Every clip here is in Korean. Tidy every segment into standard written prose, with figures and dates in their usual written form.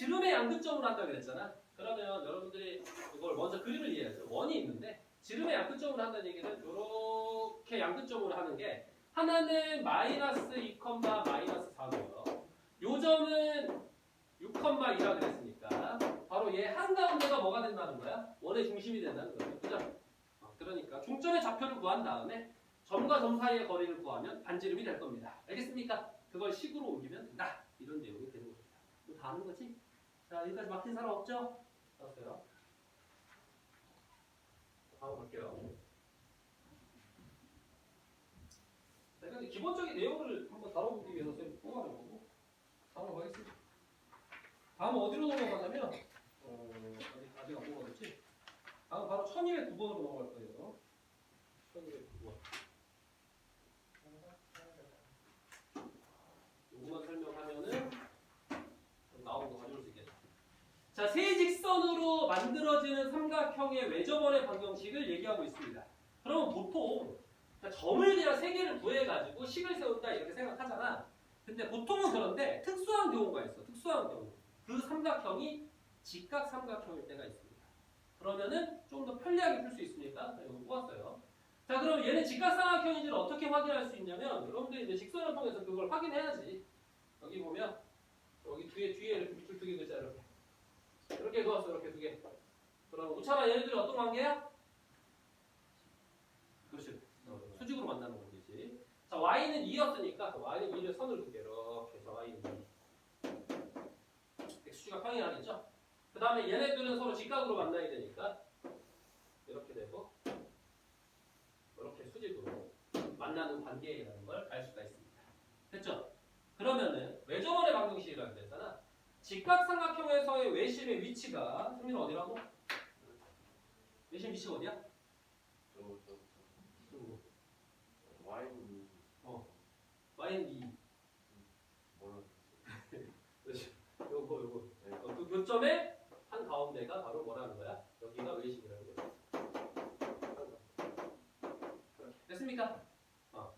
지름의 양끝점으로 한다 그랬잖아. 그러면 여러분들이 이걸 먼저 그림을 이해해야죠. 원이 있는데 지름의 양끝점으로 한다는 얘기는 이렇게 양끝점으로 하는 게 하나는 마이너스 2, 마이너스 4고요. 요 점은 6,2라 그랬으니까 바로 얘 한가운데가 뭐가 된다는 거야? 원의 중심이 된다는 거죠. 그죠? 그러니까 중점의 좌표를 구한 다음에 점과 점 사이의 거리를 구하면 반지름이 될 겁니다. 알겠습니까? 그걸 식으로 옮기면 된다. 이런 내용이 되는 겁니다. 이거 다 아는 거지? 자, 여기까지 막힌 사람 없죠? 알았어요. 다음 볼게요. 제가 이제 기본적인 내용을 한번 다뤄보기 위해서 쌤 뽑아내보고 다음 가겠습니다. 다음 어디로 넘어가냐면 아직 안 뽑아냈지? 다음 바로 1209번으로 넘어갈 거예요. 1209번. 요거만 설명하면은 나오는 거 가져올 수 있겠다. 자, 세직선으로 만들어지는 삼각형의 외접원의 방정식을 얘기하고 있습니다. 그러면 보통 점을 그냥 세 개를 구해가지고 식을 세운다 이렇게 생각하잖아. 근데 보통은 그런데 특수한 경우가 있어. 특수한 경우. 그 삼각형이 직각 삼각형일 때가 있습니다. 그러면은 좀 더 편리하게 풀 수 있으니까 이거 뽑았어요. 자, 그럼 얘는 직각 삼각형인지를 어떻게 확인할 수 있냐면 여러분들이 이제 직선을 통해서 그걸 확인해야지. 여기 보면 여기 뒤에 이렇게 밑줄 두 개 글자 이렇게 그었어. 이렇게 두 개. 그럼 우차마 얘네들이 어떤 관계야? 그렇지. 수직으로 만나는 관계지. 자, y는 2였으니까 y는 2를 선을 두게 이렇게 해서 y는 2. x축가 평행하겠죠? 그 다음에 얘네들은 서로 직각으로 만나야 되니까 이렇게 되고 이렇게 수직으로 만나는 관계라는 걸 알 수가 있습니다. 됐죠? 그러면은 외접원의 방정식이라고 그랬잖아. 직각삼각형에서의 외심의 위치가 승민은 어디라고? 외심 위치가 어디야? y는 2. 요거. 그 교점의 한 가운데가 바로 뭐라는 거야? 여기가 외심이라는 거야. 됐습니까?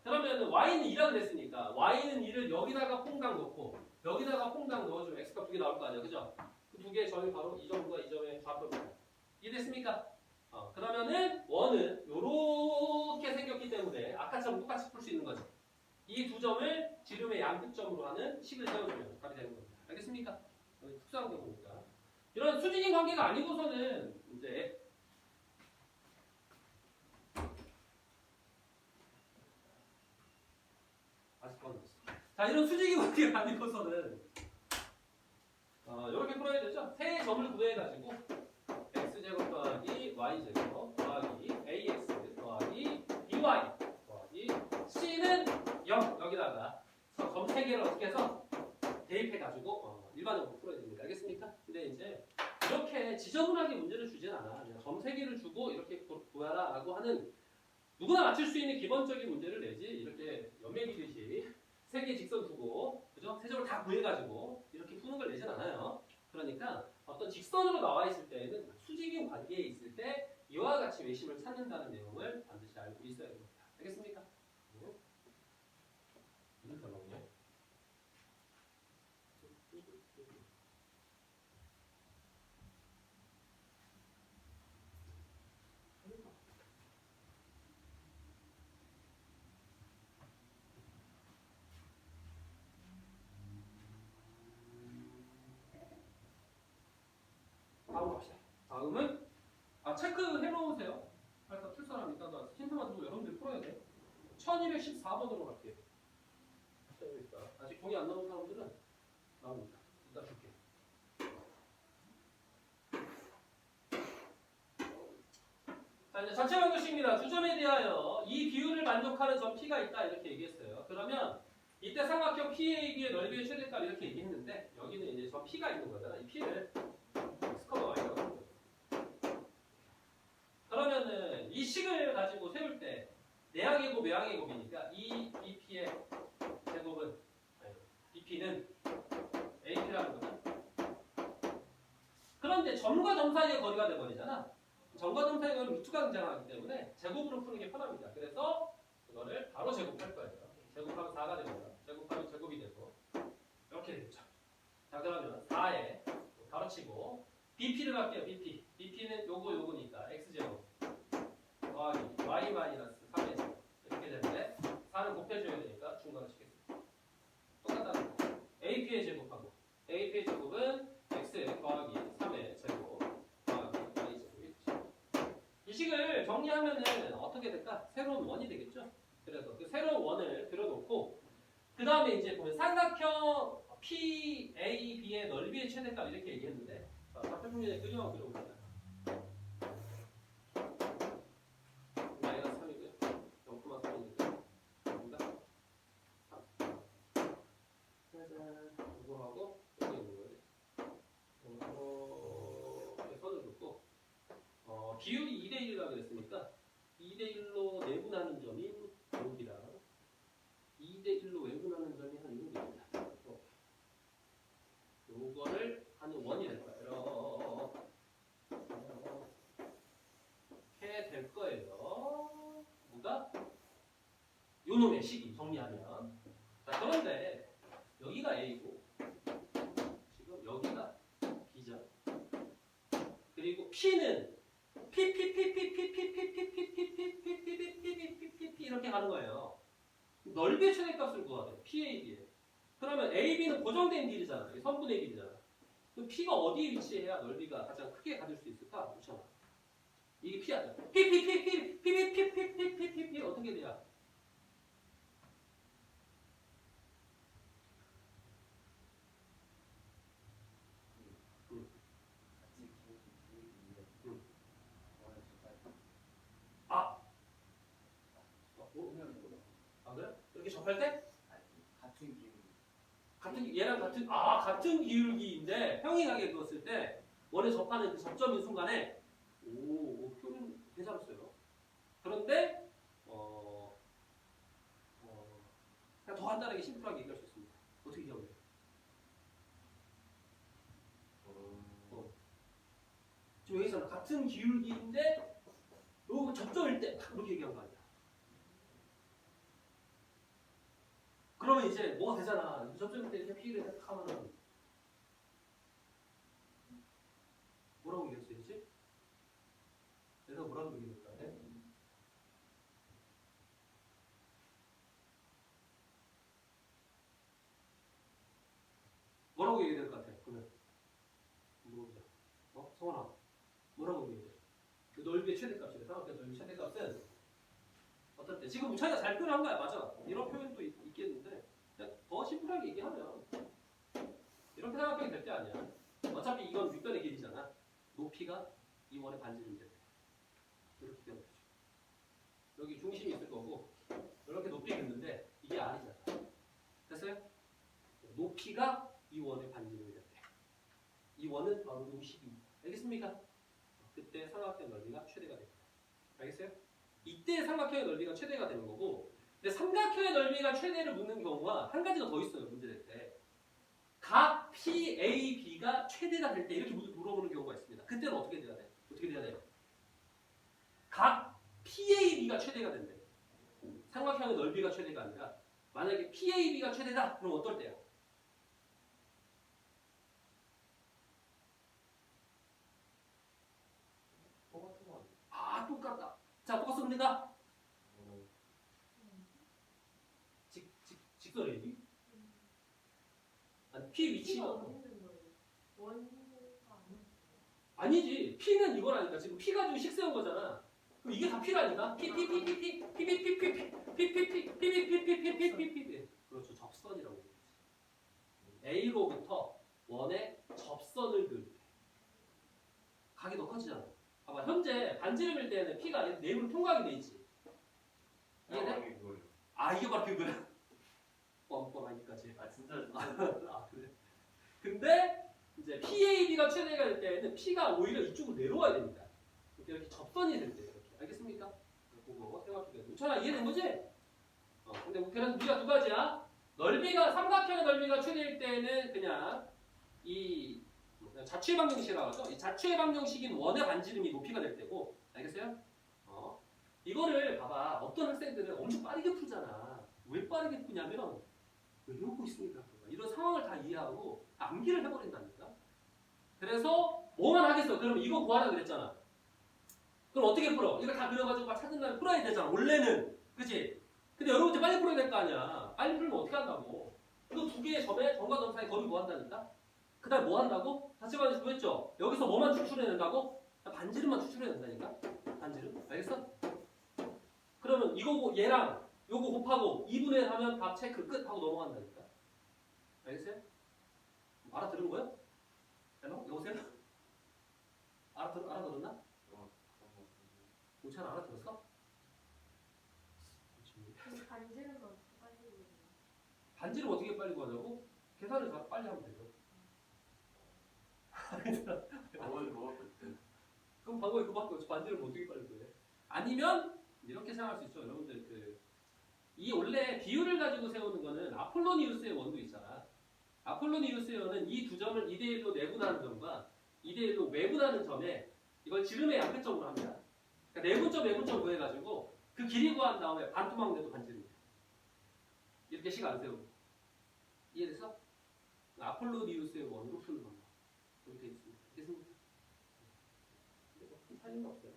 그러면 y는 2라고 그랬으니까 y는 2를 여기다가 퐁당 넣고 여기다가 퐁당 넣어주면 x가 두 개 나올 거 아니야, 그죠? 그 두 개의 점이 바로 이 점과 이 점의 좌표입니다. 이해됐습니까? 그러면은 원은 요렇게 생겼기 때문에 아까처럼 똑같이 풀 수 있는 거지. 이 두 점을 지름의 양끝점으로 하는 식을 세워주면 답이 되는 겁니다. 알겠습니까? 여기 특수한 경우니까. 이런 수직인 관계가 아니고서는 이제 자, 이런 수직인 관계가 아니고서는 이렇게 풀어야 되죠. 세 점을 구해가지고 x제곱 더하기 y제곱 더하기 ax 더하기 by 더하기 c는 0 여기다가 점 3개를 어떻게 해서 대입해가지고 일반적으로 풀어야 됩니다. 알겠습니까? 근데 이제 이렇게 지저분하게 문제를 주진 않아. 그냥 점 3개를 주고 이렇게 구하라 라고 하는 누구나 맞출 수 있는 기본적인 문제를 내지 이렇게 연맥이듯이 3개 직선 두고 그죠? 세 점을 다 구해가지고 이렇게 푸는 걸 내진 않아요. 그러니까 어떤 직선으로 나와 있을 때에는 수직인 관계에 있을 때 이와 같이 외심을 찾는다는 내용을 반드시 알고 있어야 됩니다. 알겠습니까? 이렇게 나오네. 다음 갑시다. 다음은 체크해 놓으세요. 일단 풀 사람 이따가 힌트만 주고 여러분들 풀어야 돼. 1214번으로 갈게요. 아직 종이 안 나온 사람들은 나옵니다. 이따 줄게. 자, 이제 전체 방정식입니다. 두 점에 대하여 이 비율을 만족하는 점 P가 있다 이렇게 얘기했어요. 그러면 이때 삼각형 PAB의 넓이의 최대값 이렇게 얘기했는데 여기는 이제 점 P가 있는 거잖아. 이 P를 스커버 Y라고 하는 거죠. 그러면은 이 식을 가지고 세울 때 내항의 곱, 외항의 곱이니까 이 BP의 제곱은 BP는 AP라는 거죠. 그런데 점과 점 사이의 거리가 돼버리잖아. 점과 점 사이의 거리는 루트가 등장하기 때문에 제곱으로 푸는 게 편합니다. 그래서 이거를 바로 제곱할 거예요. 제곱하면 4가 됩니다. 제곱하면 제곱이 되고 이렇게 되죠. 자, 그러면 4에 가로치고 BP를 갈게요. BP. BP는 요거니까 x제곱 더하기 y 마이너스 3의 제곱 이렇게 되는데 4는 곱해줘야 되니까 중간을 치겠습니다. 똑같다는 거. AP의 제곱하고 AP의 제곱은 x 더하기 3의 제곱 더하기 y 제곱이죠. 이 식을 정리하면은 어떻게 될까? 새로운 원이 되겠죠. 그래서 그 새로운 원을 들여놓고 그 다음에 이제 보면 삼각형 PAB의 넓이의 최대값 이렇게 얘기했는데 좌표평면에 그림을 그려봅니다. 마이너스 3이고요. 0,3이니까 뭔가 3. 짜잔. 이거하고 여기 있는 거예요. 이렇게 선을 긋고 비율이 2대1이라고 그랬으니까 2대1로 내분하는 점이 여기랑 2대1로 외분하는 점이 한 여기입니다. 요거를 하는 원이 될 거예요. 이렇게 될 거예요. 뭐가? 요놈의 식이 정리하면. 자, 그런데 여기가 A고 지금 여기가 B죠. 그리고 P는 P 이렇게 가는 거예요. 넓이의 최대값을 구하래. PAB에. 그러면 AB는 고정된 길이잖아. 선분의 길이잖아. 그럼 P가 어디에 위치해야 넓이가 가장 크게 가질 수 있을까? 그렇잖아. 이게 P야. P 어떻게 돼야? 아 그래? 이렇게 접할 때? 같은 기울기인데 평행하게 그었을 때 원에 접하는 그 접점인 순간에 표현 괜찮았어요. 그런데 그냥 더 간단하게 심플하게 얘기할 수 있습니다. 어떻게 기억해요? 지금 여기서는 같은 기울기인데 요 접점일 때 이렇게 얘기한 거 아니야. 그러면 이제 뭐가 되잖아. 접점일 때 이렇게 P를 딱 하면은 뭐라고 얘기했어야 되지? 내가 뭐라고 얘기했을까? 뭐라고 얘기해야 될 것 같아? 그러면 물어보자. 성원아, 뭐라고 얘기해야 돼? 그 넓이의 최대값이래. 삼각형 넓이 최대값은 어떨 때? 지금 우차이가 잘 표현한 거야, 맞아. 이런 표현도 있겠는데 그냥 더 심플하게 얘기하면 이렇게 삼각형이 될 게 아니야. 어차피 이건 윗변의 길이잖아. 높이가 이 원의 반지름이 될 때. 이렇게 되면 되죠. 여기 중심이 있을 거고 이렇게 높이 긋는데 이게 R이잖아. 됐어요? 높이가 이 원의 반지름이 될 때. 이 원은 바로 요 식입니다. 알겠습니까? 그때 삼각형 넓이가 최대가 됩니다. 알겠어요? 이때 삼각형의 넓이가 최대가 되는 거고, 근데 삼각형의 넓이가 최대를 묻는 경우가 한 가지가 더 있어요. 문제 낼 때. 각 PAB가 최대가 될 때 이렇게 물어보는 경우가 있습니다. 그때는 어떻게 돼야 돼? 어떻게 돼야 돼요? 각 PAB가 최대가 된대. 삼각형의 넓이가 최대가 아니라 만약에 PAB가 최대다. 그럼 어떨 때야? 똑같다. 자, 똑같습니까? 직선이지? 아니, P 위치가 아니지. P는 이거라니까. 지금 P 가지고 식 세운 거잖아. 그럼 이게 다 P라니까. 그렇죠. 접선이라고 얘기하지. A로부터 원의 접선을 그을 때 각이 더 커지잖아. 봐봐, 현재 반지름일 때는 P가 내부로 통각이 돼 있지. 이해돼? 이게 바로 그거야. 뻔뻔하니까지. 진짜. 그래. 근데 이제 PAB가 최대가 될 때는 P가 오히려 이쪽으로 내려와야 됩니다. 이렇게 접선이 될 때 이렇게. 알겠습니까? 그거 생각해. 우찬아 이해된 거지? 근데 그래서 우리가 두 가지야. 넓이가 삼각형의 넓이가 최대일 때는 그냥 이 자추의 방정식이라고 하죠. 이 자추의 방정식인 원의 반지름이 높이가 될 때고, 알겠어요? 이거를 봐봐. 어떤 학생들은 엄청 빠르게 풀잖아. 왜 빠르게 푸냐면 외우고 있으니까 이런 상황을 다 이해하고 암기를 해버린다니까. 그래서 뭐만 하겠어? 그럼 이거 구하라 그랬잖아. 그럼 어떻게 풀어? 이거 다 그려가지고 막 찾은 다음에 풀어야 되잖아. 원래는. 그치? 근데 여러분들 빨리 풀어야 될 거 아니야. 빨리 풀면 어떻게 한다고? 이거 두 개의 점에 점과 점 사이 거리 구한다니까? 그 다음 뭐 한다고? 다시 말해서 구했죠? 여기서 뭐만 추출해낸다고? 반지름만 추출해낸다니까? 반지름? 알겠어? 그러면 이거 얘랑 요거 곱하고 2분의 1 하면 답 체크 끝 하고 넘어간다니까? 알겠어요? 알아들은 거야? 헬로? 여보세요? 알아들었나? 오찬 알아들었어? 근데 반지름은 어떻게 빨리 구해요? 반지름 어떻게 빨리 구하냐고? 계산을 다 빨리 하면 되죠. 방법이 그거밖에 없대. 그럼 방법이 그밖에 없지. 반지름 어떻게 빨리 구해? 아니면 이렇게 생각할 수 있죠. 여러분들 이 원래 비율을 가지고 세우는 거는 아폴로니우스의 원도 있잖아. 아폴로니우스의 원은 이 두 점을 2대1로 내분하는 점과 2대1로 외분하는 점에 이걸 지름의 양배점으로 합니다. 그러니까 내분점, 외분점 구해가지고 그 길이 구한 다음에 반토막 내도 반지름이야. 이렇게 식 안 세우고. 이해됐어? 아폴로니우스의 원으로 푸는 방법. 이렇게 있습니다. 알겠습니까? 살림 없어요.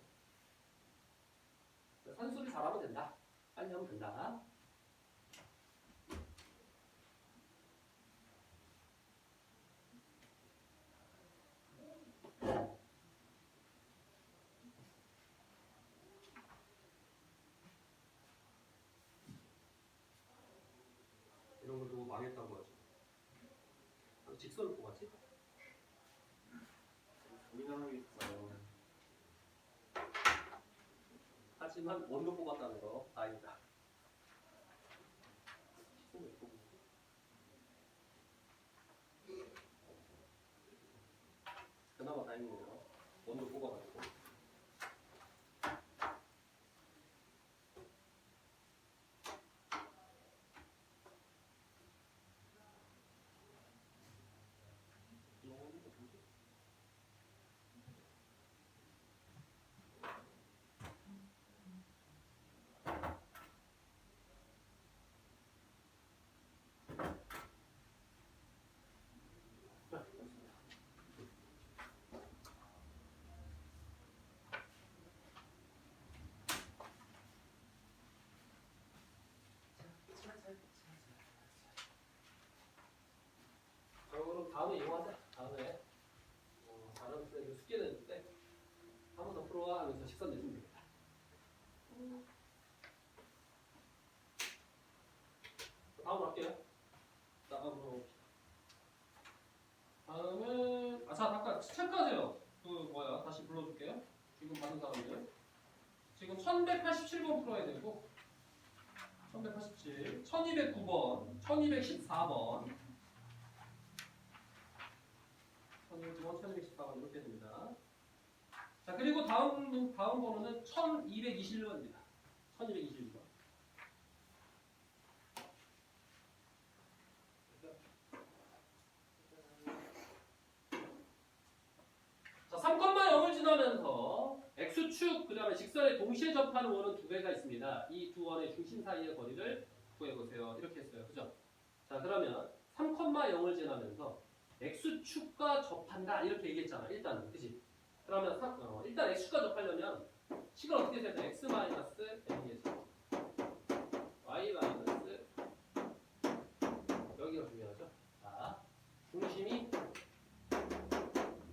산수를 잘하면 된다. 빨리 하면 된다. 이런 거 두고 망했다고 하죠. 직선을 뽑았지? 고민하는 게 있어요. 하지만 원도 뽑았다는 거 다행이다. 직선을 뽑은 거지? 그나마 다행이네요. 원도 뽑아가지고. 그럼 다음에 이거 하자. 다음에 다른 쌤이 숙제 냈을 때 한 번 더 풀어와 하면서 식선 내주면 되겠다. 다음으로 할게요. 다음으로 봅시다. 다음은 자 아까 체크하세요. 그 뭐야 다시 불러줄게요. 지금 받은 사람들 지금 1187번 풀어야 되고 1187, 1209번, 1214번 1209번, 1214번 이렇게 됩니다. 자 그리고 다음 번호는 1221번입니다. 1221번. 자 3,0을 지나면서 x축 그 다음에 직선에 동시에 접하는 원은 두 개가 있습니다. 이 두 원의 중심 사이의 거리를 구해보세요. 이렇게 했어요. 그죠? 자 그러면 3,0을 지나면서 x축과 접한다 이렇게 얘기했잖아. 일단은 그치? 그러면 일단 x축과 접하려면 식을 어떻게 세야 돼? x 마이너스 m에서 y 마이너스 여기가 중요하죠. 자 중심이 a,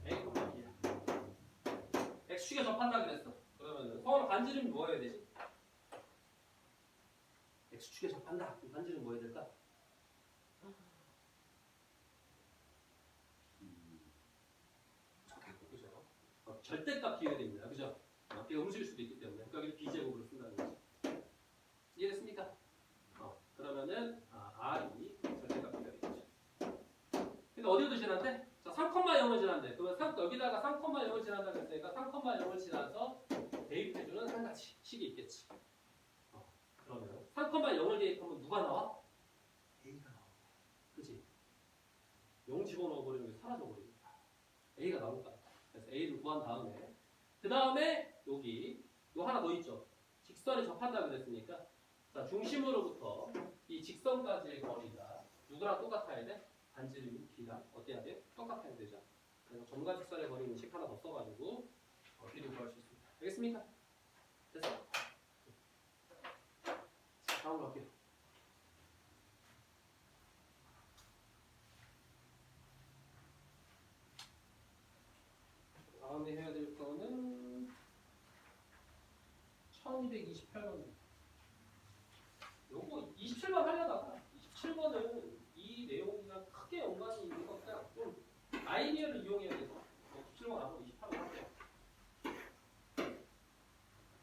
b야. x축에 접한다 그랬어. 그러면 서로 반지름이 뭐여야 되지? x축에 접한다. 그럼 반지름 뭐 해야 될까? 그죠? 절대값 비교해야 됩니다. 그죠? 비가 음수일 수도 있기 때문에 여기를 b제곱으로 쓴다는 거지. 이해됐습니까? 그러면은 r이 절대값 비교가 되겠죠. 근데 어디로 지난대? 자 3,0을 지난대. 그러면 여기다가 3,0을 지난다고 했으니까 3,0을 지나서 대입해주는 한 가지 식이 있겠지. 그러면 3,0을 대입하면 누가 나와? A가 나와. 그치? 0 집어넣어버리면 이게 사라져버립니다. A가 나올 거야. 그래서 A를 구한 다음에 그 다음에 여기 요 하나 더 있죠. 직선에 접한다고 그랬으니까 자 중심으로부터 이 직선까지의 거리가 누구랑 똑같아야 돼? 반지름이 B랑 어때야 돼? 똑같아야 되죠. 그래서 점과 직선의 거리는 식 하나 더 써가지고 길이를 구할 수 있습니다. 알겠습니까? 됐어? 자, 다음으로 갈게요. 다음에 해야 될 거는 1228번입니다. 요거 27번 하려다가 27번은 이 내용이랑 크게 연관이 있는 것보다 좀 아이디어를 이용해야 돼서 27번 안 하고 28번 할게요.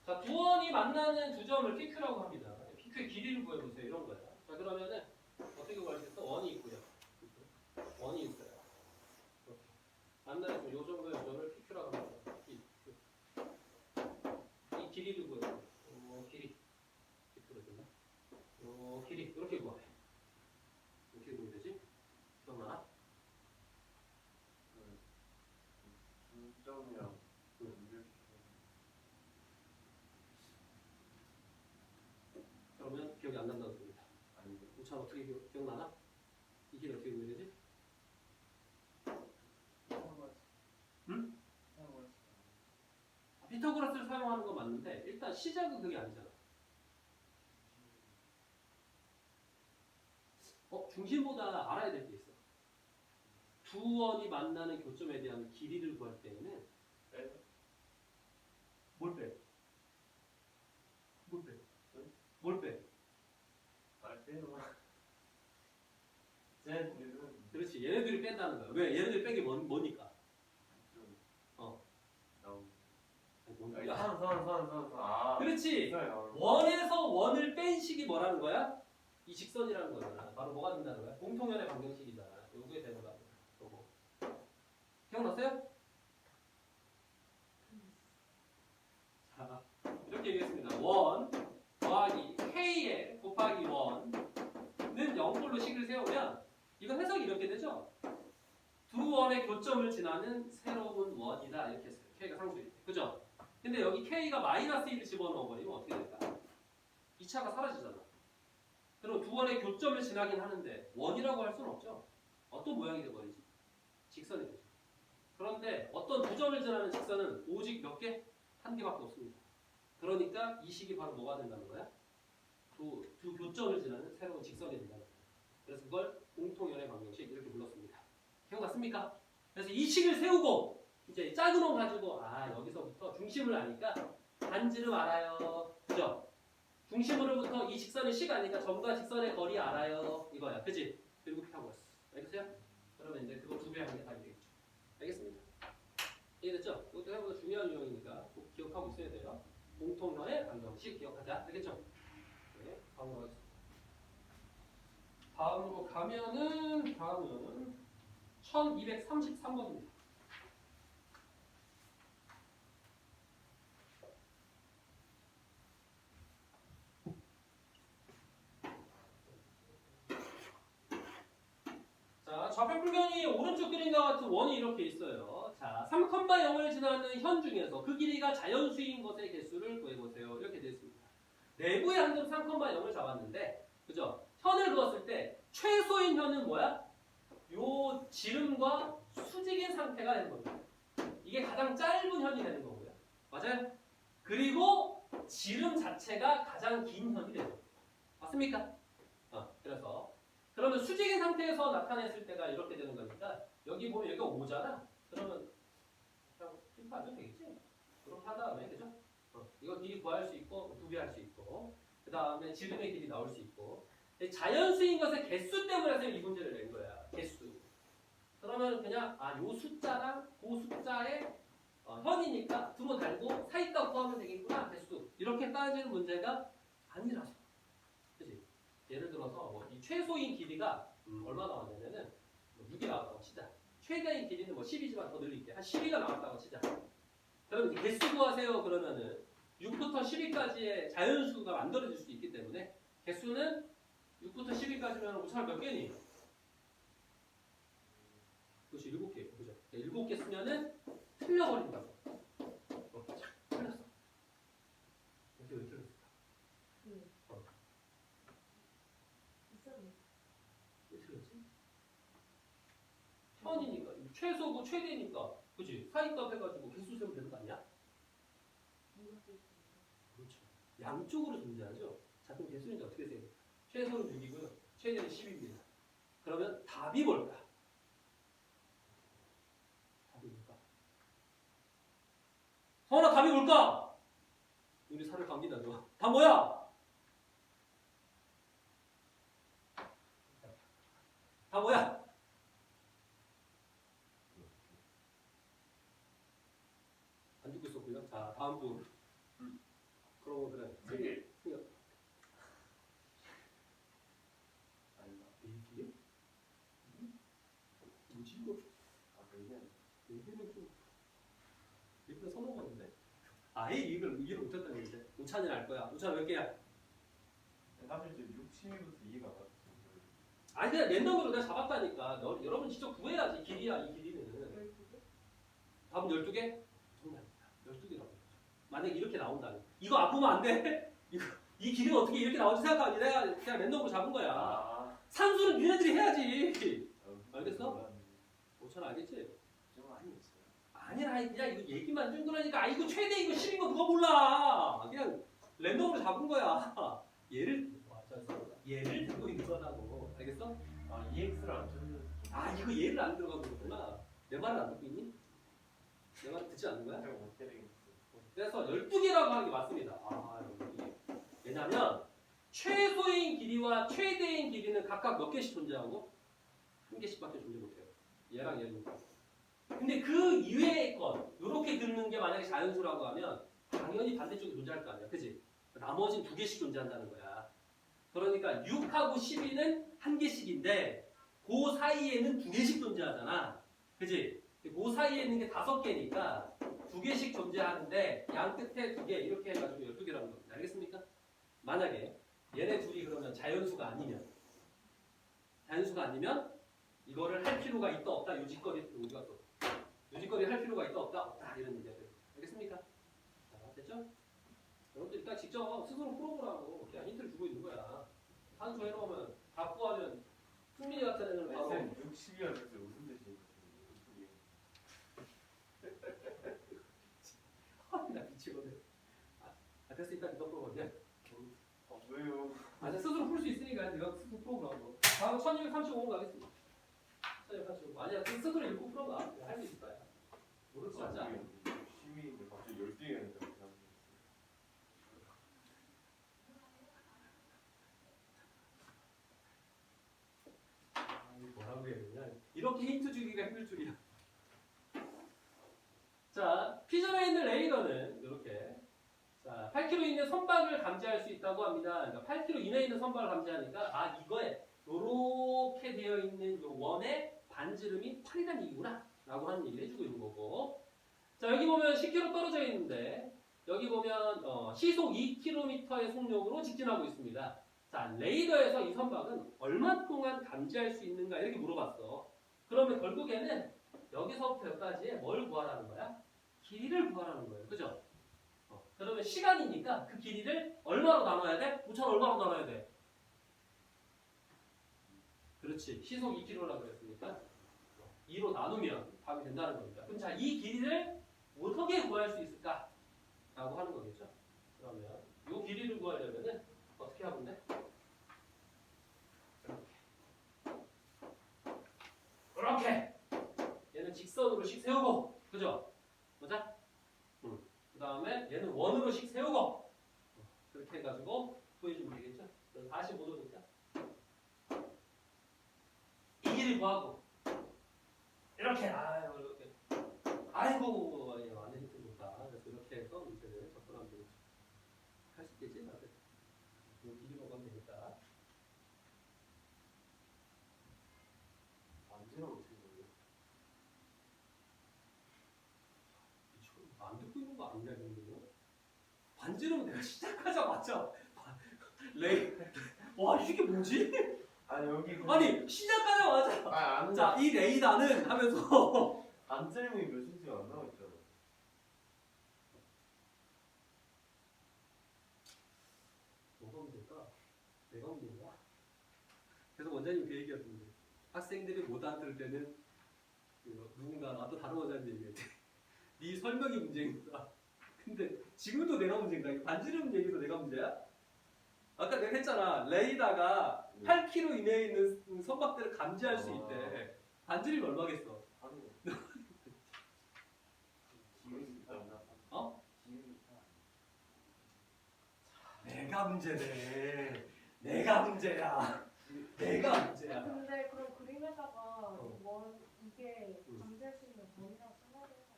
자, 두 원이 만나는 두 점을 PQ라고 합니다. PQ의 길이를 구해보세요. 이런 거야. 자, 그러면은 어떻게 구할 수 있어? 원이 있고요. 원이 있어요. 이렇게. 만나는 이 정도의 점을 PQ라고 합니다. 이 길이를 구해요. 길이. PQ로 됐나? 길이. 이렇게 구하래. 어떻게 구해야 되지? 기억나나? 중점이랑 그러면 기억이 안 난다는 소리다. 아니 우찬 어떻게 기억나나? 이 길이 어떻게 구해야 되지? 응? 피타고라스를 사용하는 건 맞는데 일단 시작은 그게 아니잖아. 중심보다 알아야 될 게 있어. 두 원이 만나는 교점에 대한 길이를 구할 때에는 뭘 빼? 뭘 빼? 뭘 빼? 그렇지. 얘네들이 뺀다는 거야. 왜? 얘네들이 뺀 게 뭐니까? 아니, 선. 그렇지. 원에서 원을 뺀 식이 뭐라는 거야? 이 직선이라는 거잖아. 바로 뭐가 된다는 거야? 공통연의 방정식이잖아. 요게 되는 거야. 요거. 기억났어요? 자, 이렇게 얘기했습니다. 원 더하기 k에 곱하기 원은 0꼴로 식을 세우면 이건 해석이 이렇게 되죠? 두 원의 교점을 지나는 새로운 원이다. 이렇게 했어요. k가 상수일 때. 그죠? 근데 여기 k가 마이너스 1을 집어넣어버리면 어떻게 될까? 2차가 사라지잖아. 그럼 두 원의 교점을 지나긴 하는데 원이라고 할 수는 없죠. 어떤 모양이 돼버리지? 직선이 되죠. 그런데 어떤 두 점을 지나는 직선은 오직 몇 개? 한 개밖에 없습니다. 그러니까 이 식이 바로 뭐가 된다는 거야? 두 교점을 지나는 새로운 직선이 된다는 거야. 그래서 그걸 공통연의 방정식 이렇게 불렀습니다. 기억났습니까? 그래서 이 식을 세우고 이제 작은 원 가지고 여기서부터 중심을 아니까 반지름 알아요. 그죠? 중심으로부터 이 직선의 식 아니까 점과 직선의 거리 알아요. 이거야. 그지? 그리고 피타고라스. 알겠어요? 그러면 이제 그거 두 개 하는 게 답이 되겠죠. 알겠습니다. 이해됐죠? 이것도 생각보다 중요한 유형이니까 꼭 기억하고 있어야 돼요. 공통연의 방정식 기억하자. 알겠죠? 네, 다음으로 하겠습니다. 다음으로 가면은 다음은 1233번입니다. 자, 좌표불변이 오른쪽 그림과 같은 원이 이렇게 있어요. 자, 3,0을 지나는 현 중에서 그 길이가 자연수인 것의 개수를 구해보세요. 이렇게 되어 있습니다. 내부의 한 점 3,0을 잡았는데, 그죠? 현을 그었을 때 최소인 현은 뭐야? 요 지름과 수직인 상태가 되는 겁니다. 이게 가장 짧은 현이 되는 거고요. 맞아요? 그리고 지름 자체가 가장 긴 현이 되죠. 맞습니까? 그래서 그러면 수직인 상태에서 나타냈을 때가 이렇게 되는 거니까 여기 보면 여기가 5잖아. 그러면 그냥 핑크하면 되겠지? 그렇게 한 다음에 그죠? 이거 길이 구할 수 있고 두 배 할 수 있고 그 다음에 지름의 길이 나올 수 있고 자연수인 것의 개수 때문에 선생님 이 문제를 낸 거야. 개수. 그러면 그냥 요 숫자랑 그 숫자의 현이니까 두고 달고 사이값 구하면 되겠구나. 개수. 이렇게 따지는 문제가 아니라서. 그치? 예를 들어서 이 최소인 길이가 얼마 나왔냐면은 6이 나왔다고 치자. 최대인 길이는 10이지만 더 늘릴게. 한 12가 나왔다고 치자. 그럼 이제 개수 구하세요. 그러면은 6부터 12까지의 자연수가 만들어질 수 있기 때문에 개수는 6부터 12까지면 우선 몇 개니? 그렇지, 7개. 그죠? 7개 쓰면은 틀려버린다고. 틀렸어. 이렇게 왜 틀렸을까? 왜 틀렸지? 현이니까 최소고 최대니까 그치? 사이값 해가지고 개수 세면 되는 거 아니야? 그렇죠. 양쪽으로 존재하죠. 자 그럼 개수는 이제 어떻게 세요? 최소는 6이고요. 최대는 10입니다. 그러면 답이 뭘까? 답이 뭘까? 성원아 답이 뭘까? 우리 살을 감기다 너. 답 뭐야? 답 뭐야? 안 듣고 있었고요. 자 다음 분. 그러면 그래. 네. 승엽. 아니다. 얘기해? 뭐지 이거? 아, 그게 얘기는 좀 얘기가 서먹었는데. 아예 이해를 못했다는 얘기인데. 우찬이는 알 거야. 우찬 몇 개야? 사실 저 6, 7부터 이해가 안 갔어요. 아니 그냥 랜덤으로 내가 잡았다니까. 여러분 직접 구해야지. 길이야 이 길이는. 12개? 답은 12개? 정답입니다. 12개라고. 만약에 이렇게 나온다면. 이거 안 보면 안 돼. 이 길이는 어떻게 이렇게 나오지 생각하니 내가 그냥 랜덤으로 잡은 거야. 아, 산수는 니네들이 해야지. 알겠어? 오천 알겠지? 좀 아니었어요. 아니라 그냥 이거 얘기만 준 거라니까. 아 이거 최대 이거 10인 거 그거 몰라. 그냥 랜덤으로 잡은 거야. 얘를 들고 있는 거라고. 알겠어? 아, EX를 안 쳤는데. 아 이거 얘를 안 들어가고 그러구나. 내 말을 안 듣고 있니? 내 말 듣지 않는 거야? 제가 못 때리겠어요. 그래서 12개라고 하는 게 맞습니다. 아, 여기. 왜냐면 최소인 길이와 최대인 길이는 각각 몇 개씩 존재하고 한 개씩밖에 존재 못해요. 얘랑 얘는. 근데 그 이외의 것, 이렇게 긋는 게 만약에 자연수라고 하면 당연히 반대쪽에 존재할 거 아니야. 그치? 나머지는 2개씩 존재한다는 거야. 그러니까 6하고 12는 한 개씩인데 그 사이에는 2개씩 존재하잖아. 그치? 그 사이에 있는 게 5개니까 2개씩 존재하는데 양 끝에 2개 이렇게 해가지고 12개라는 겁니다. 알겠습니까? 만약에 얘네 둘이 그러면 자연수가 아니면 이거를 할 필요가 있다 없다 요지거리 어디 갔어? 요지거리 할 필요가 있다 없다 이런 얘기가 돼요. 알겠습니까? 자, 됐죠? 여러분들 일단 직접 스스로 풀어보라고 그냥 힌트를 주고 있는 거야. 산수 해놓으면 다 구하면 승민이 같은 애는 바로 쌤, 60이야 그래서 무슨 뜻이에요? 나 미치거든. 됐어 일단 이거 풀어보자. 아, 왜요? 아, 스스로 풀 수 있으니까 내가 스스로 풀어보라고. 다음 1235번 가겠습니다. 1235. 아니야, 그 스스로 읽고 풀어봐. 할 수 있을 거야. 모를 것 같지 않아? 심의인데 갑자기 12개가 있다고 생각했어요. 뭐라고 해야 되냐? 이렇게 힌트 주기가 힘들 줄이야. 자, 피전에 있는 레이더는 이렇게 자, 8km 이내 선박을 감지할 수 있다고 합니다. 그러니까 8km 이내에 있는 선박을 감지하니까 아 이거에 이렇게 되어 있는 요 원의 반지름이 8이라는 얘기구나 라고 하는 얘기를 해주고 있는 거고 자 여기 보면 10km 떨어져 있는데 여기 보면 시속 2km의 속력으로 직진하고 있습니다. 자 레이더에서 이 선박은 얼마 동안 감지할 수 있는가 이렇게 물어봤어. 그러면 결국에는 여기서부터 여기까지에 뭘 구하라는 거야? 길이를 구하라는 거예요. 그죠? 그러면 시간이니까 그 길이를 얼마로 나눠야 돼? 5천 얼마로 나눠야 돼? 그렇지. 시속 2km라고 그랬으니까 2로 나누면 답이 된다는 겁니다. 그럼 자, 이 길이를 어떻게 구할 수 있을까? 라고 하는 거겠죠. 그러면 이 길이를 구하려면 어떻게 하면 돼? 이렇게 얘는 직선으로씩 세우고 그죠? 보자. 그 다음에 얘는 원으로씩 세우고 그렇게 해가지고 구해주면 되겠죠? 45도니까 이 길이 구하고 이렇게 이렇게 아이고 완전 힌트 좋다. 그래서 이렇게 해서 문제를 접근하면 되겠죠. 할 수 있겠지? 다들 이 길이로 가면 되니까 반지는 어떻게 보여요? 안 듣고 있는 거 아니냐 이런 거? 반지름 내가 시작하자마자 와 이게 뭐지? 아니 여기 아니 시작하자마자 아안 자 이 레이더는 하면서 반지름이 몇인지가 안 나와 있잖아. 뭐가 문제일까? 내가 문제인가? 그래서 원장님 그 얘기하던데 학생들이 못 알아들을 때는 누군가 나도 다른 원장님 얘기했대. 네 설명이 문제입니다. 근데 지금도 내가 문제인가? 이 반지름 얘기도 내가 문제야? 아까 내가 했잖아. 레이다가 8km 이내에 있는 선박들을 감지할 수 있대. 반지름이 얼마겠어? 어? 내가 문제네. 내가 문제야. 내가 문제야. 근데 그럼 그림에다가 어. 이게 잠재할 수 있는 범위라고 생각해요.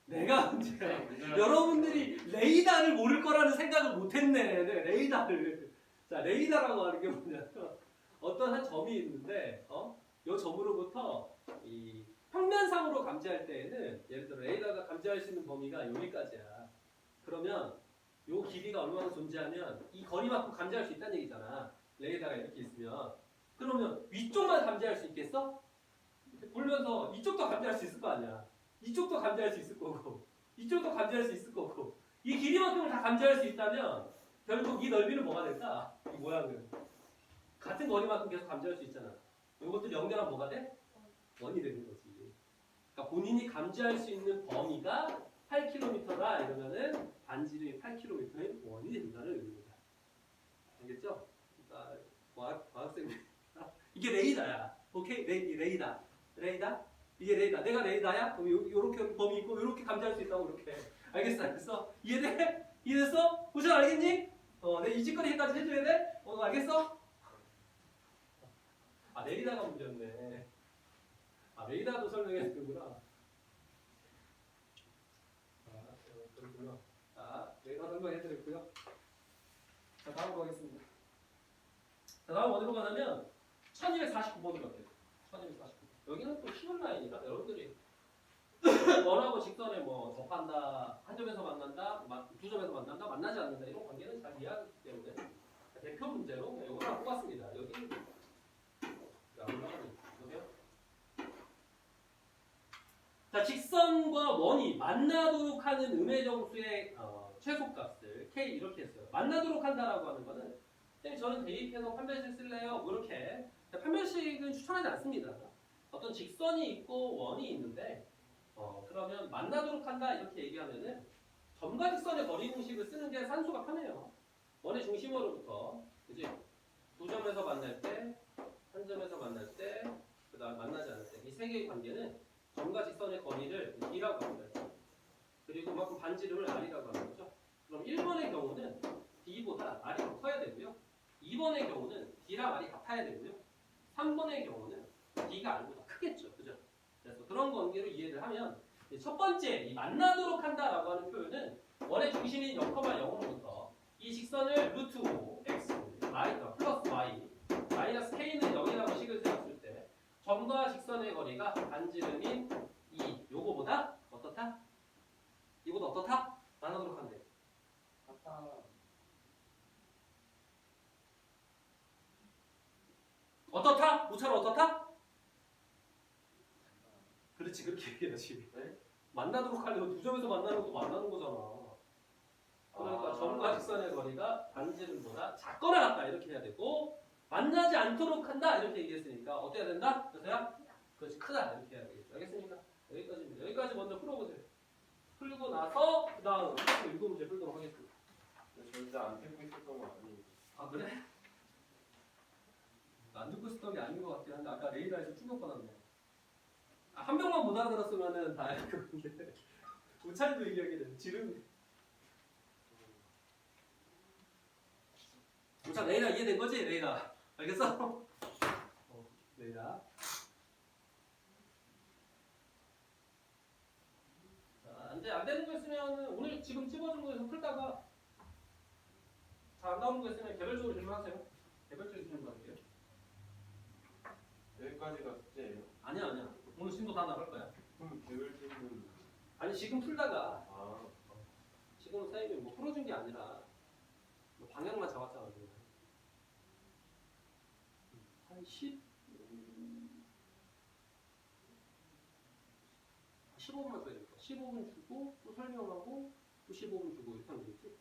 내가 문제야. 여러분들이 레이다를 모를 거라는 생각을 못했네. 네, 레이다를. 자, 레이다라고 하는 게 뭐냐면 어떤 한 점이 있는데, 이 점으로부터 이 평면상으로 감지할 때에는 예를 들어 레이다가 감지할 수 있는 범위가 여기까지야. 그러면 요 길이가 얼마나 존재하면 이 거리만큼 감지할 수 있다는 얘기잖아. 레이다가 이렇게 있으면. 그러면 위쪽만 감지할 수 있겠어? 보면서 이쪽도 감지할 수 있을 거 아니야. 이쪽도 감지할 수 있을 거고 이쪽도 감지할 수 있을 거고 이 길이만큼을 다 감지할 수 있다면 결국 이 넓이는 뭐가 될까? 이 모양은 같은 거리만큼 계속 감지할 수 있잖아. 이것들 연결하면 뭐가 돼? 원이 되는 거지. 그러니까 본인이 감지할 수 있는 범위가 8km다 이러면은 반지름이 8km인 원이 된다는 의미입니다. 알겠죠? 그러니까 과학생 이게 레이다야. 오케이? 레이다. 이게 레이다. 내가 레이다야? 그럼 요렇게 범위 있고 요렇게 감지할 수 있다고 이렇게. 알겠어? 이해돼? 이해됐어? 우선 알겠니? 내 이 짓거리까지 해줘야 돼? 알겠어? 아, 레이다가 문제였네. 아, 레이다도 설명해야 되는구나. 그렇군요. 자, 레이다 설명해드렸고요. 자, 다음 가겠습니다. 자, 다음 어디로 가냐면 1249번으로 갈게요. 1249번. 여기는 또 쉬운 라인이라 여러분들이 원하고 직선에 뭐 접한다, 한 점에서 만난다, 두 점에서 만난다, 만나지 않는다 이런 관계는 잘 이해하기 때문에 대표 문제로 이거 하나 뽑았습니다. 여기 보세요. 자, 직선과 원이 만나도록 하는 음의 정수의 최소값을 k 이렇게 했어요. 만나도록 한다라고 하는 거는 저는 대입해서 판별식 쓸래요. 뭐 이렇게 판별식은 추천하지 않습니다. 어떤 직선이 있고 원이 있는데 그러면 만나도록 한다 이렇게 얘기하면은 점과 직선의 거리 공식을 쓰는 게 산수가 편해요. 원의 중심으로부터 그지? 두 점에서 만날 때, 한 점에서 만날 때, 그다음 만나지 않을 때 이 세 개의 관계는 점과 직선의 거리를 d라고 합니다. 그리고 그만큼 반지름을 r이라고 하는 거죠. 그럼 1번의 경우는 d보다 r이 더 커야 되고요. 2번의 경우는 d랑 r이 같아야 되고요. 3번의 경우는 d가 r보다 크겠죠. 그죠? 그래서 그런 관계로 이해를 하면 첫 번째 이 만나도록 한다라고 하는 표현은 원의 중심인 0,0으로부터 이 직선을 루트 5 x 플러스 y 마이너스 k는 0이라고 식을 세웠을 때 점과 직선의 거리가 반지름인 2 요거보다 어떻다? 이보다 어떻다? 만나도록 한대. 어떻다? 모처럼 어떻다? 그렇지, 그렇게 얘기해야지. 네? 만나도록 하려면 두 점에서 만나는 것도 만나는 거잖아. 그러니까 점과 직선의 거리가 반지름보다 작거나 같다 이렇게 해야 되고 만나지 않도록 한다 이렇게 얘기했으니까 어떻게 해야 된다? 그래서야? 그렇지, 크다 이렇게 해야 되겠죠. 알겠습니까? 여기까지입니다. 여기까지 먼저 풀어보세요. 풀고 나서 그 다음 7문제 풀도록 하겠습니다. 절대 안 듣고 있었던 거 아니에요? 아, 그래? 안 듣고 있었던 게 아닌 것 같긴 한데 아까 레이더에서 충격받았네. 한 명만 못 알아들었으면은 다 알 건데 우차리도 얘기하게 되네. 지름. 우차 레이더 이해된 거지? 레이더. 알겠어? 레이더. 자, 이제 안 되는 거 있으면 오늘 지금 찝어준 거에서 풀다가 잘 안 나오는 거 있으면 개별적으로 질문하세요. 개별적인 질문 받을게요. 여기까지가 숙제예요? 아니야. 오늘 심도 다 나갈 거야. 그럼 계획적인 아니 지금 풀다가 아 지금 선생님이 뭐 풀어준 게 아니라 뭐 방향만 잡았잖아. 지금. 한 15분만 써야 되겠다. 15분 주고 또 설명하고 또 15분 주고 이렇게 하면 되겠지?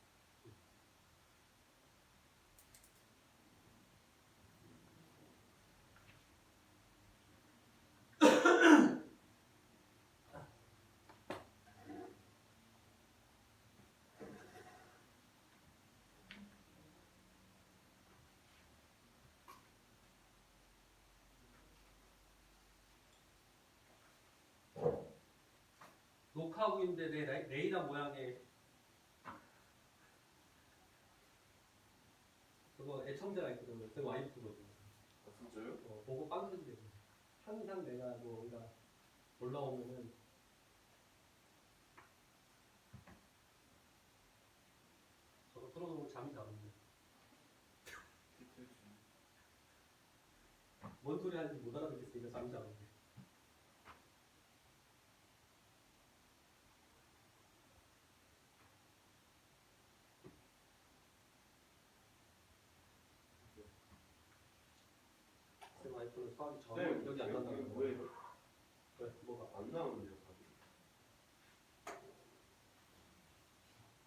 녹화하고 있는데 내 레이더 모양의 그거 애청자가 있거든. 그 와이프거든. 아 진짜요? 보고 빵 터지대. 항상 내가 뭐 뭔가 올라오면은 저거 틀어놓으면 잠이 잘 오는데. 뭔 소리 하는지 못 알아듣겠으니까 잠이 잘 오는데. 제 와이프는 수학이 전혀 기억이 안 난다는 거야. 뭐예요? 왜? 뭐가? 안 나오는데요, 답이.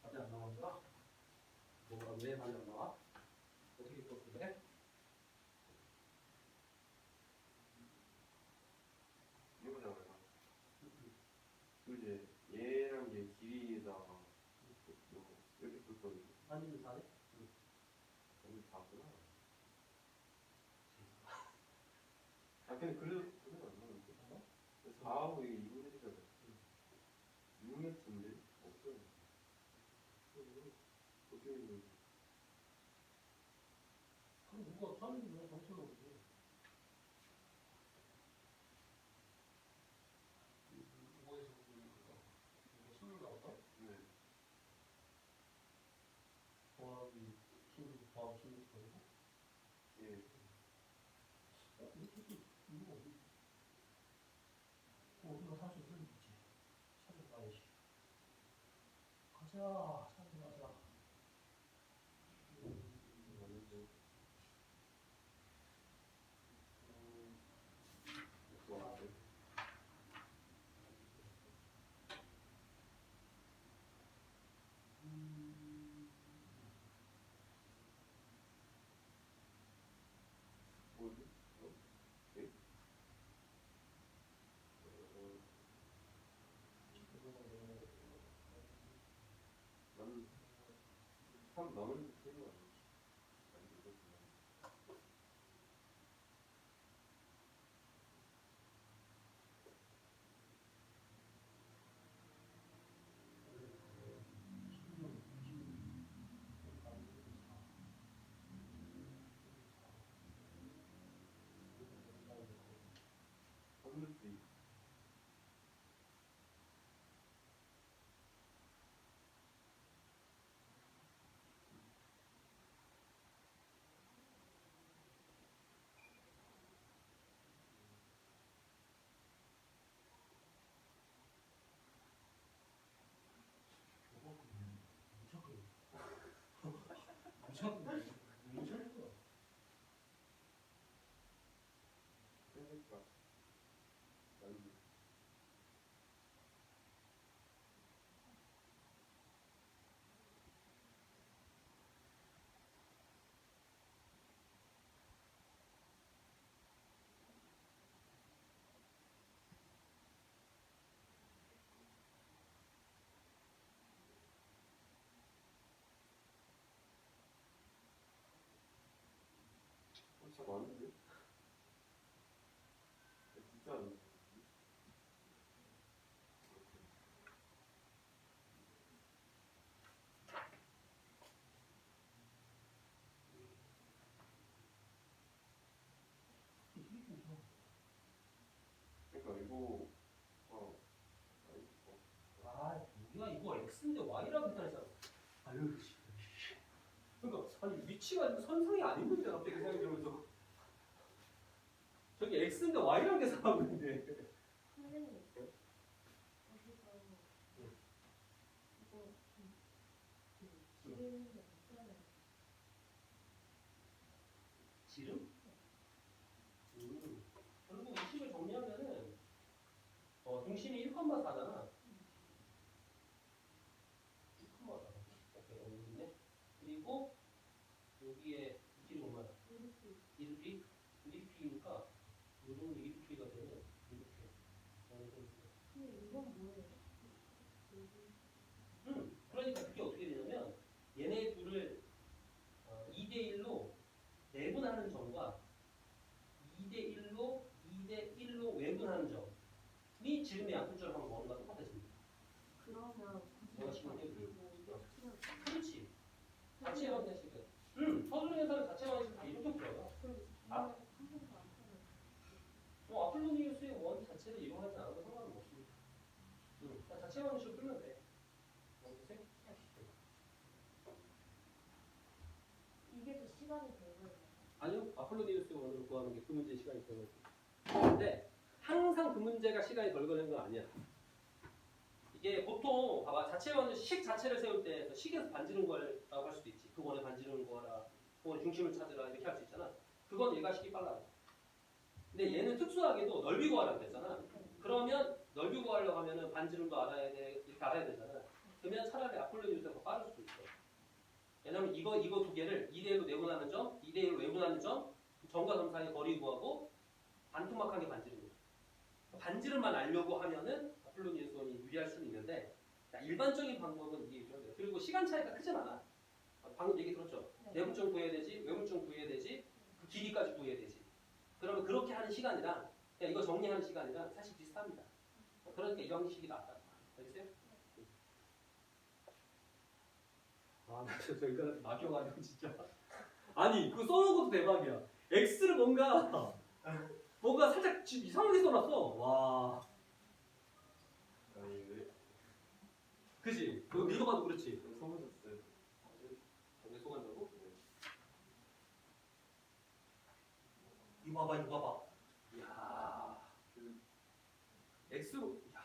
답이 안 나온다? 뭐가 왜 답이 안 나와? 어떻게 풀었는데? 이거잖아요. 그 이제 얘랑 얘 길이에다가 요거 이렇게 풀거든요. 한이는 잘해? 오늘 다구나. 아 근데 그래도 안 나오는데. 4하고 이게 2분의 1이잖아요. 6의 팀인데 없어요. 어떻게 된 거지? 그럼 누가 하는 거야? 정신을 모르지. 뭐에서 이거 수능 나왔다? 네. 더하기 16 더하기 16 더하고 예. 이렇게 또 이거 어디? 우리가 사실 쓸 수 있지. 찾아봐야지. 가자. 찾아가자. 맞는데. 뭐지? 네? 나는 3 나누는 게 틀린 거 아니지? 아니 이거구나. 없는데. 그러니까 나는 진짜 많은데? 진짜 안 돼. 그러니까 이거 아니 아, 뭐야 이거 x인데 y라고 계산했잖아. 아유, 씨. 그러니까 아니 위치가 선상이 아닌데 갑자기 생각이 들면서 저기 x인데 y라고 계산하고 있는데. 선생님 어디서 이거 지르는 게 없잖아요. 지름? 그리고 위치를 정리하면은 중심이 1,4잖아. 1,4. 오케이, 여기 있네. 그리고 여기에 길이 얼마야? 이렇게 1피? 1피니까 이 정도 1피가 되면 이렇게 어느 정도. 근데 이건 뭐예요? 그러니까 그게 어떻게 되냐면 얘네 둘을 2대1로 내분하는 점과 2대1로 외분하는 점이 지름의 약분절을 하면 뭐가 똑같아? 자체 방정식은. 서술형 현상은 자체 방정식 다 이렇게 풀어요. 그리고 아. 한 번도 안 타는. 아폴로니우스의 원 자체를 이용하지 않아도 상관은 없습니다. 그냥 자체 방정식을 풀면 돼. 알겠어요? 이게 더 시간이 걸려요. 아니요. 아폴로니우스의 원으로 구하는 게 그 문제 시간이 덜 걸려. 근데 항상 그 문제가 시간이 덜 걸리는 건 아니야. 이게 보통 봐봐 자체 방정식 식 자체를 세울 때 식에서 반지름 구하라고 할 수도 있지. 그 원의 반지름을 구하라. 그 원의 중심을 찾으라 이렇게 할 수 있잖아. 그건 얘가 식이 빨라요. 근데 얘는 특수하게도 넓이 구하라고 했잖아. 그러면 넓이 구하려고 하면은 반지름도 알아야 돼, 이렇게 알아야 되잖아. 그러면 차라리 아폴로니우스가 더 빠를 수도 있어. 왜냐면 이거 두 개를 2대1로 내분하는 점, 2대1로 외분하는 점, 점과 점 사이의 거리 구하고 반토막한 게 반지름이야. 반지름만 알려고 하면은 아폴로니우스 원이 유리할 수는 있는데 일반적인 방법은 이게 유리해요. 그리고 시간 차이가 크진 않아. 방금 얘기 들었죠? 내분점 구해야 되지, 외분점 구해야 되지, 그 길이까지 구해야 되지. 그러면 그렇게 하는 시간이랑 그냥 이거 정리하는 시간이랑 사실 비슷합니다. 그러니까 이 방식이 낫다. 알겠어요? 아, 나 진짜 이거 막혀가지고 진짜. 아니, 그거 써놓은 것도 대박이야. X를 뭔가 살짝 이상하게 써놨어. 와. 아니 왜 그지? 그거 읽어봐도 그렇지. 속으셨어요? 왜 속았냐고? 이거 봐봐. 이야. X로. 이야.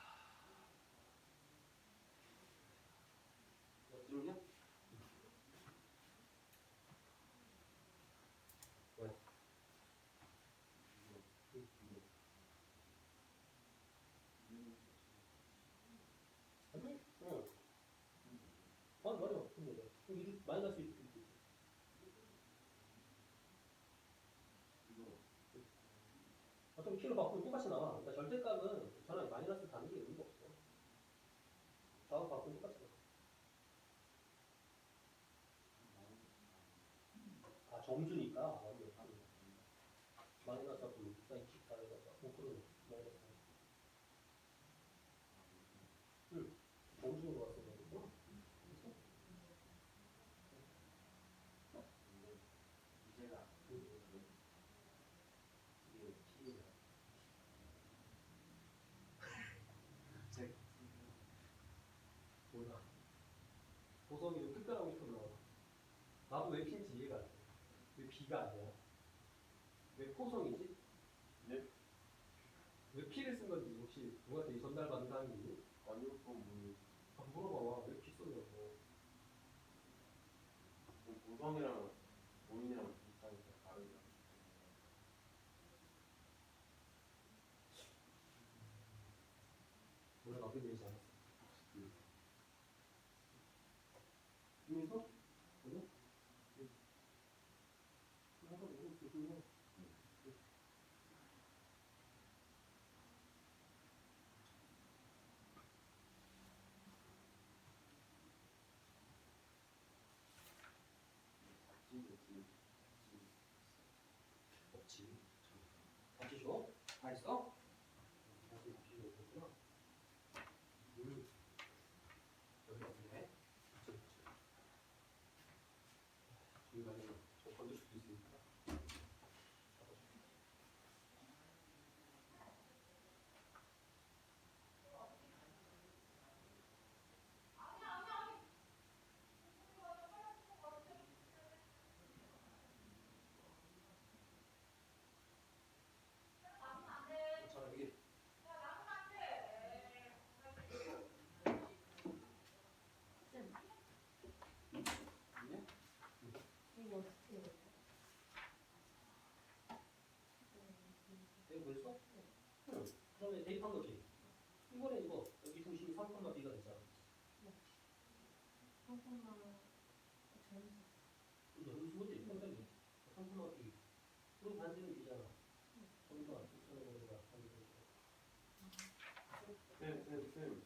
들었냐? 왜? 아니? 응. 맞아. 근데 왜? 마이너스 1 있지. 어차피 키로 바꾸면 똑같이 나와. 그러니까 절대값은 저는 마이너스 다는 게 의미가 없어. 좌우 바꾸면 똑같이 나와. 아, 점수니까 완전 다르다. 마이너스 바꾸면 사인 14에다가 5%는 마이너스 4. 응. 점수로 왔어. 그렇구나. 이제가 이게 P예요. 몰라. 보성이 좀 특별하고 싶었나 봐. 나도 왜 P인지 이해가 안 돼. 왜 B가 아니야? 왜 포성이지? 네? 왜 P를 쓴 건지 혹시 누구한테 전달받은 사항이 있니? 아니요 그건 뭐 아, 물어봐봐. 왜 P 썼냐고. 보성이랑 본인이랑 비슷하니까 다르죠. 원래 그렇게 되지 않았어. 이해했어? 그래? 한번 이거 조심해. 없지. 같이 줘? 다 했어? 같이 줘. 그렇구나. 여기 없네. 저기 가면 저 건들 수도 있으니까. 자, 여기. 있냐? 이거 어떻게 해요? 여기 보였어? 응. 그러면 대입한 거지. 이번에 이거 여기 중심이 3,B가 됐잖아. 한 번만 점수. 여기서 뭐지? 깜짝이야. 3,B. 그럼 반지름 B잖아. 점수가 붙여는 거리가 반지름. 쌤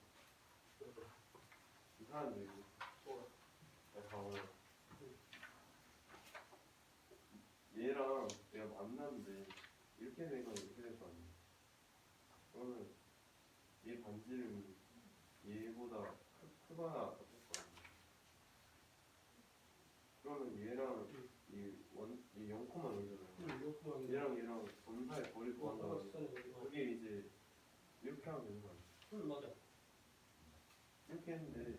이상한데 이거 봐봐요. 얘랑 내가 만났는데 이렇게 된 건 이렇게 될 거 아니야. 그러면 얘 반지름이 얘보다 크거나 같을 거 아니야. 그러면 이렇게 했는데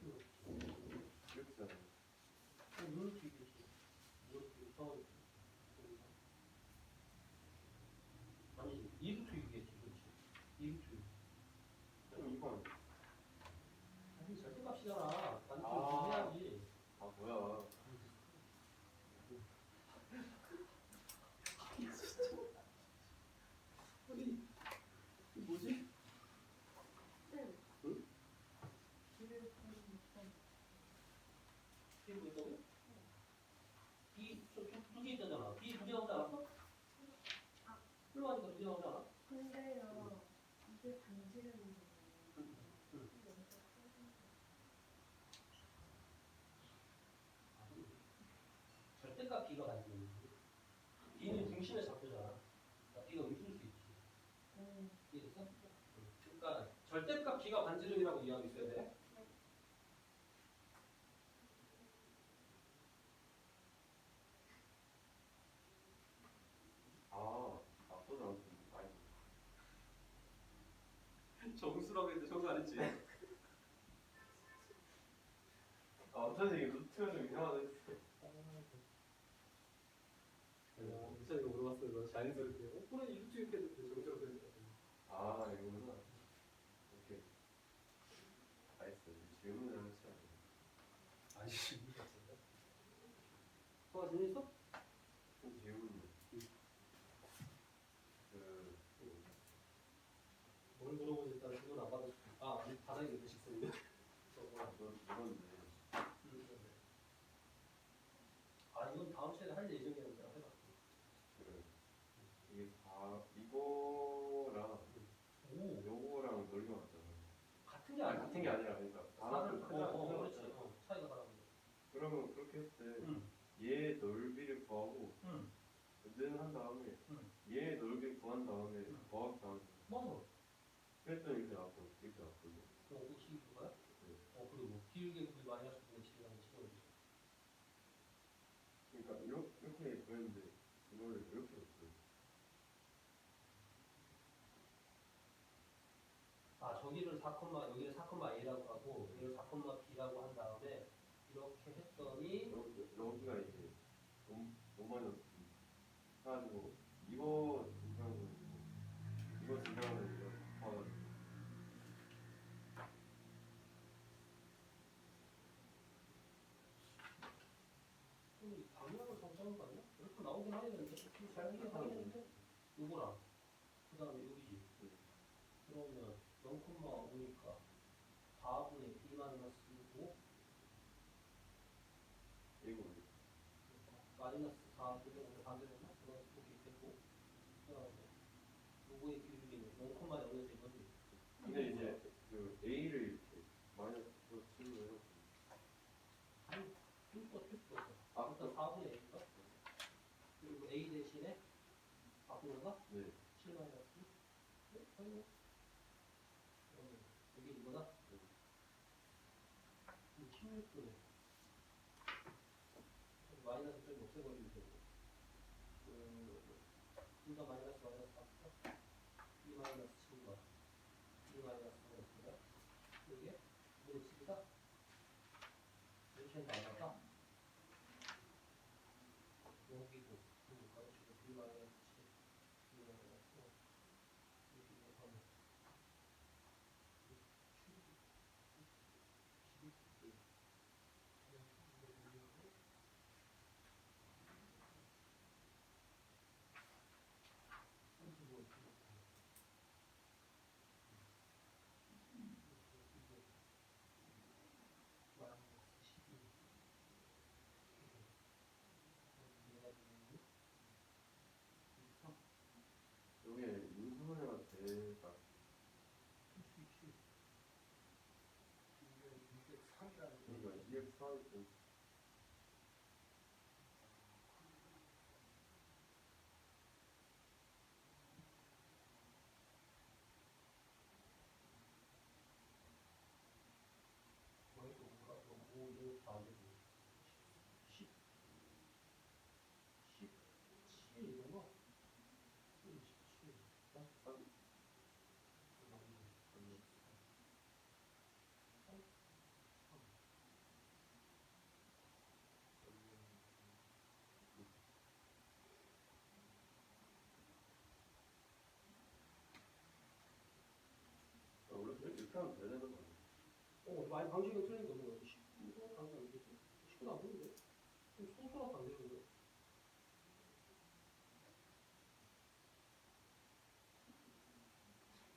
이렇게 잖아요. 이렇게 있겠지. 이렇게 상황이 아니지. 이루트 이겠지. 그렇지. 이루트. 그럼 이건 아니 절대값이잖아. 나는 좀 아. 해야지. 아 뭐야? 아니 이게 뭐지? 쌤. 응? 길을 보는 건 B 뭐 있다고요? B 두개 있다잖아. B 두 개 나오지 않았어? 흘러가니까 두 개 나오지 않아? 근데요, 이게 반지름이잖아요. 응. 절대값 B가 가지고 B는 중심의 좌표잖아. 그러니까 B가 움직일 수 있지. 이해됐어? 그러니까 절대값 B가 반지름이라고 이해하고 있어야 돼. 아 앞서지 않고 아니 정수라고 했는데 정수 안 했지? 아 어쩐지 이게 루트가 좀 이상하다 했어. 미찬이가 물어봤어. 이거 자연스럽게. 그래 이루트 이렇게 했는데 정수라고 했는데. 아 이거구나. 오케이. 알겠어. 질문을 하지 않아. 아니 이해가 없었네. 성아 재밌어? 무슨 질문이야? 뭘 물어보지 일단 질문 안 받았어. 아 받아야겠네 식스인데. 그런데 아 이건 다음 시간에 할 예정이었는데 해봐. 그 이게 다 이거랑 오 요거랑 넓이가 같잖아. 같은 게 아니 아니야. 같은 게 아니라 그러니까 사는 하나 크다 그렇지. 크다. 차이가 다른 거. 그러면 그렇게 했을 때 응. 얘 넓이를 구하고 응. 는 한 다음에 응. 얘 넓이 구한 다음에 응. 더하기 다음에 맞아. 그랬더니 이렇게 나왔고 이렇게 나왔거든요. 혹시 그거야? 네. 그리고 길게 V 마이너스 분의 7이라는 식으로 주세요. 그러니까 이렇게 그랬는데 이거를 이렇게 했어요. 아 저기를 4, 여기를 4,a라고 하고 여기를 4,b라고 한 다음에 이렇게 했더니 여기가 이제 노마이너스 해가지고 이거 증가하는 거 있고 이거 증가하는 거 이거 곱하가지고 이 방향을 정정한 거 아니야? 이렇게 나오긴 하겠는데 잘 하겠는데 요거랑 그 다음에 여기지. 그러면 0,5니까 4분의 b 마이너스 5 이거 마이너스 4 그대로 반대됐나? 이렇게 됐고 그 다음에 요거의 기울기는 0,0에서 이거지. 근데 이제 그 A를 이렇게 마이너스 7로 해서 아니 뚫고 뚫고 아 일단 4분의 a인가? 그리고 a 대신에 바꾸는가? 네 7 마이너스 네? 아이고 여기 이거다? 16분의 마이너스 좀 없애버리면 되고 둘다 마이너스 바꿔 b 마이너스 7과 b 마이너스 3가 이게 분의 7이다? 이렇게 해서 안 맞다? 여기도 가르치고 b 마이너스 7 b 마이너스 5 이렇게 곱하면 12 여기 인수분해가 돼가 그러니까 EX4일 때 하면 돼야 되는 거 아니야? 많이 방식은 틀린데 뭐 10분 단계 안 되지? 10분 안 되는데? 소소라도 안 되는데?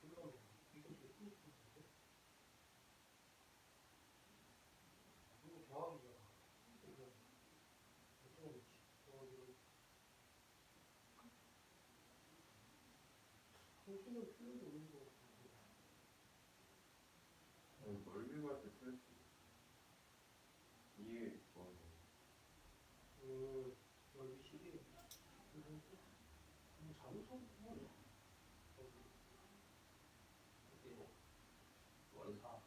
그러면 이거 되게 소소한데? 이거 더하기잖아. 이거 어쩌면 더하기를 당신은 필요도 없는 것 같은데. 아니, 멀리 갈 때 틀릴 수 있어. 이게 좋아하는 거. 넓이 시계. 잘못한 거 아니야? 이게 월 4,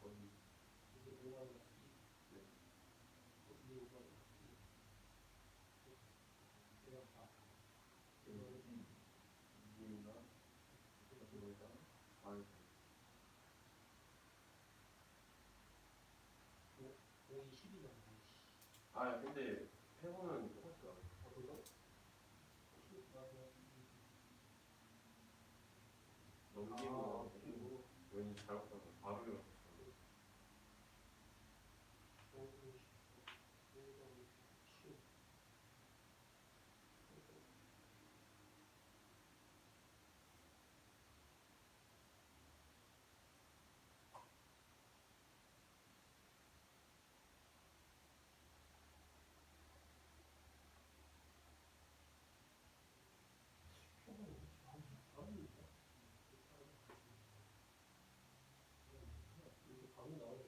이게 5만 원 같지? 네. 이게 5만 원 같지? 내가 4. 이인가? 이거다. 아니, 거의 10이잖아. 아 근데 해보면 똑같아. 그런가? 넘기고 그리고 왠지 잘못하면 바로 일어났어. 이렇게 감이 나오네.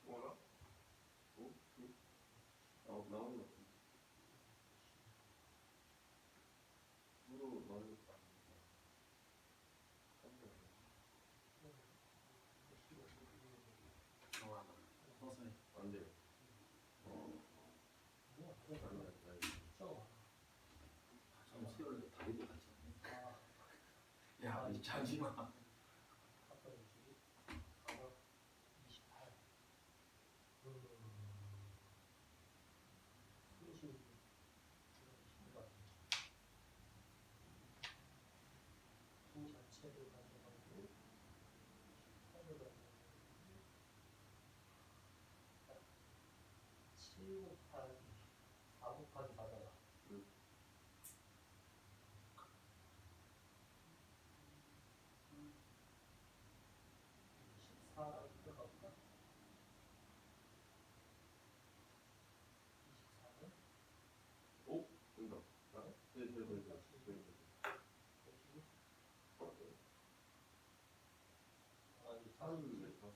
뭐라? 나오는 거 같은데. 서로 나오는 거 같아. 안 돼요. 좀 수요일에 다리도 같이 하네. 야, 이 자지마. 자체를 가져가고 18을 가져가고 7 곱하기 4 곱하기 4잖아. 14랑 들어갈까? 24는? 오? 된다. 네. 아니, 사는 데 40.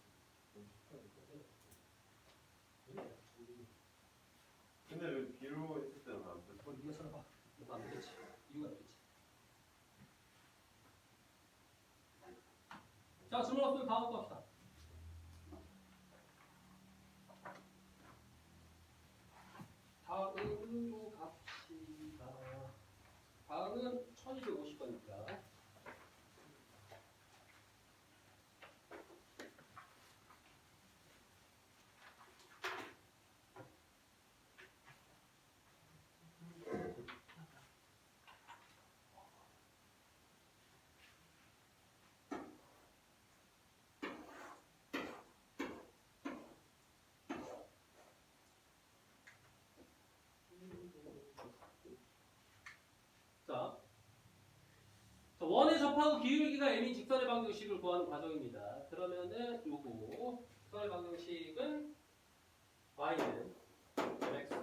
근데 왜 비로 했을 때는 안 돼? 네가 써봐. 이거 안 되겠지. 이유가 있겠지. 자, 질문 없으면 다음 거 합시다. 다음으로 갑시다. 다음은 1250번입니다. 자, 접하고 기울기가 m인 직선의 방정식을 구하는 과정입니다. 그러면은 요거 직선의 방정식은 y는 mx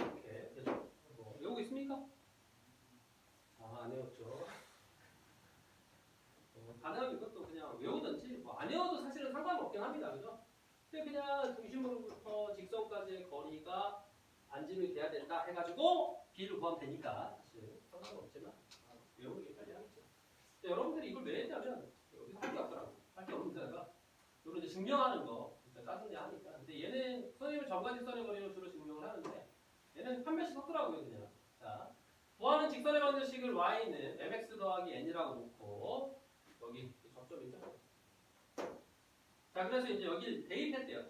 이렇게 되죠. 외우고 있습니까? 안 외웠죠. 가능하면 이것도 그냥 외우든지 안 외워도 사실은 상관없긴 합니다. 그죠? 근데 그냥 중심으로부터 직선까지의 거리가 안짐이 돼야 된다 해가지고 B를 구하면 되니까 사실 상관없지만 외우는 게 편리하겠죠. 여러분들이 이걸 왜 했냐면 여기서 할 게 없더라고. 할 게 없는 데가 이런 이제 증명하는 거 진짜 짜증내 하니까. 근데 얘는 선생님은 정과직선의 거리로 주로 증명을 하는데 얘는 한 변씩 섞더라고요 그냥. 자, 구하는 직선의 방정식을 y는 mx 더하기 n이라고 놓고 여기 접점이죠. 자, 그래서 이제 여기 대입했대요.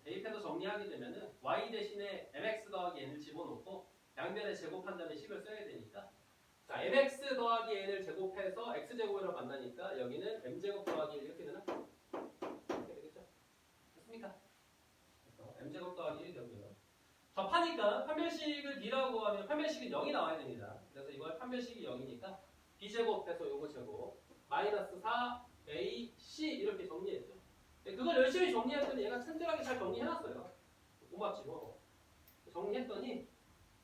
대입해서 정리하게 되면은 y 대신에 mx 더하기 n을 집어넣고 양변에 제곱한 다음에 식을 써야 되니까 자, mx 더하기 n을 제곱해서 x제곱이라고 만나니까 여기는 m제곱 더하기 1 이렇게 되나? 이렇게 되겠죠? 됐습니까? 그래서 m제곱 더하기 1이 되고요. 접하니까 판별식을 D라고 하면 판별식은 0이 나와야 됩니다. 그래서 이걸 판별식이 0이니까 B제곱해서 요거 제곱 마이너스 4 A, C 이렇게 정리했죠. 그걸 열심히 정리했더니 얘가 친절하게 잘 정리해놨어요. 고맙지 뭐. 정리했더니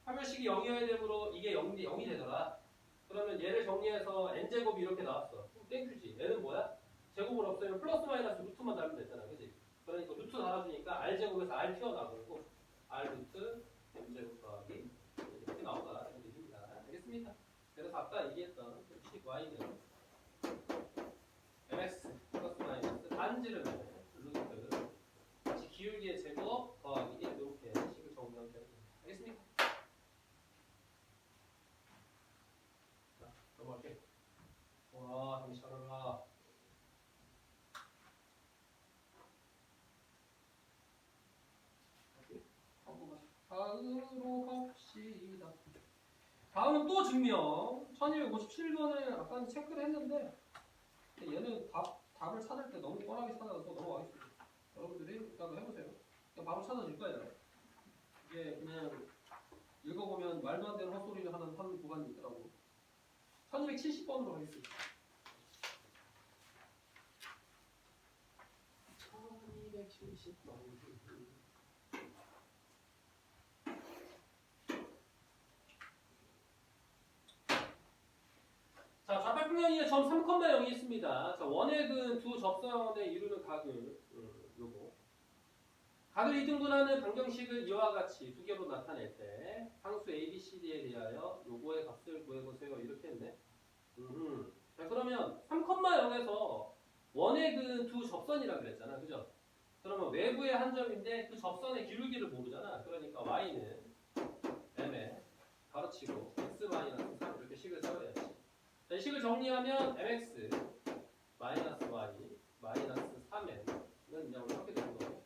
판별식이 0이어야 되므로 이게 0이 되더라. 그러면 얘를 정리해서 n제곱이 이렇게 나왔어. 땡큐지. 얘는 뭐야? 제곱을 없애면 플러스 마이너스 루트만 달면 되잖아. 그치? 그러니까 루트 달아주니까 r제곱에서 r 튀어나오고 r 루트 m제곱 더하기 이렇게 나오다. 이렇게 됩니다. 알겠습니까? 그래서 아까 얘기했던 식 y는 mx 플러스 마이너스 반지름의 루트 다시 기울기의 제곱 더하기 1 이렇게 식을 정리하면 됩니다. 알겠습니까? 자, 넘어갈게. 와, 정신 차려라. 다음으로 갑시다. 다음은 또 증명. 1257번을 아까 체크를 했는데 얘는 답을 찾을 때 너무 뻔하게 찾아서 넘어가겠습니다. 여러분들이 일단 해보세요. 그냥 바로 찾아질 거예요. 이게 그냥 읽어보면 말도 안 되는 헛소리를 하는 한 구간이 있더라고. 1270번으로 하겠습니다. 1270번. 자, 좌팔평면이의 점 3,0이 있습니다. 자, 원액은 두 접선에 이루는 각을 요거 각을 이등분하는 방정식을 이와 같이 두 개로 나타낼 때 상수 A, B, C, D에 대하여 요거의 값을 구해보세요. 이렇게 했네. 자, 그러면 3,0에서 원액은 두 접선이라 그랬잖아. 그죠? 그러면 외부의 한 점인데 그 접선의 기울기를 모르잖아. 그러니까 Y는 M에 가로치고 X-3 이렇게 식을 세워야지. 자, 이 식을 정리하면 mx 마이너스 y 마이너스 3n은 이제 이렇게 되는 거고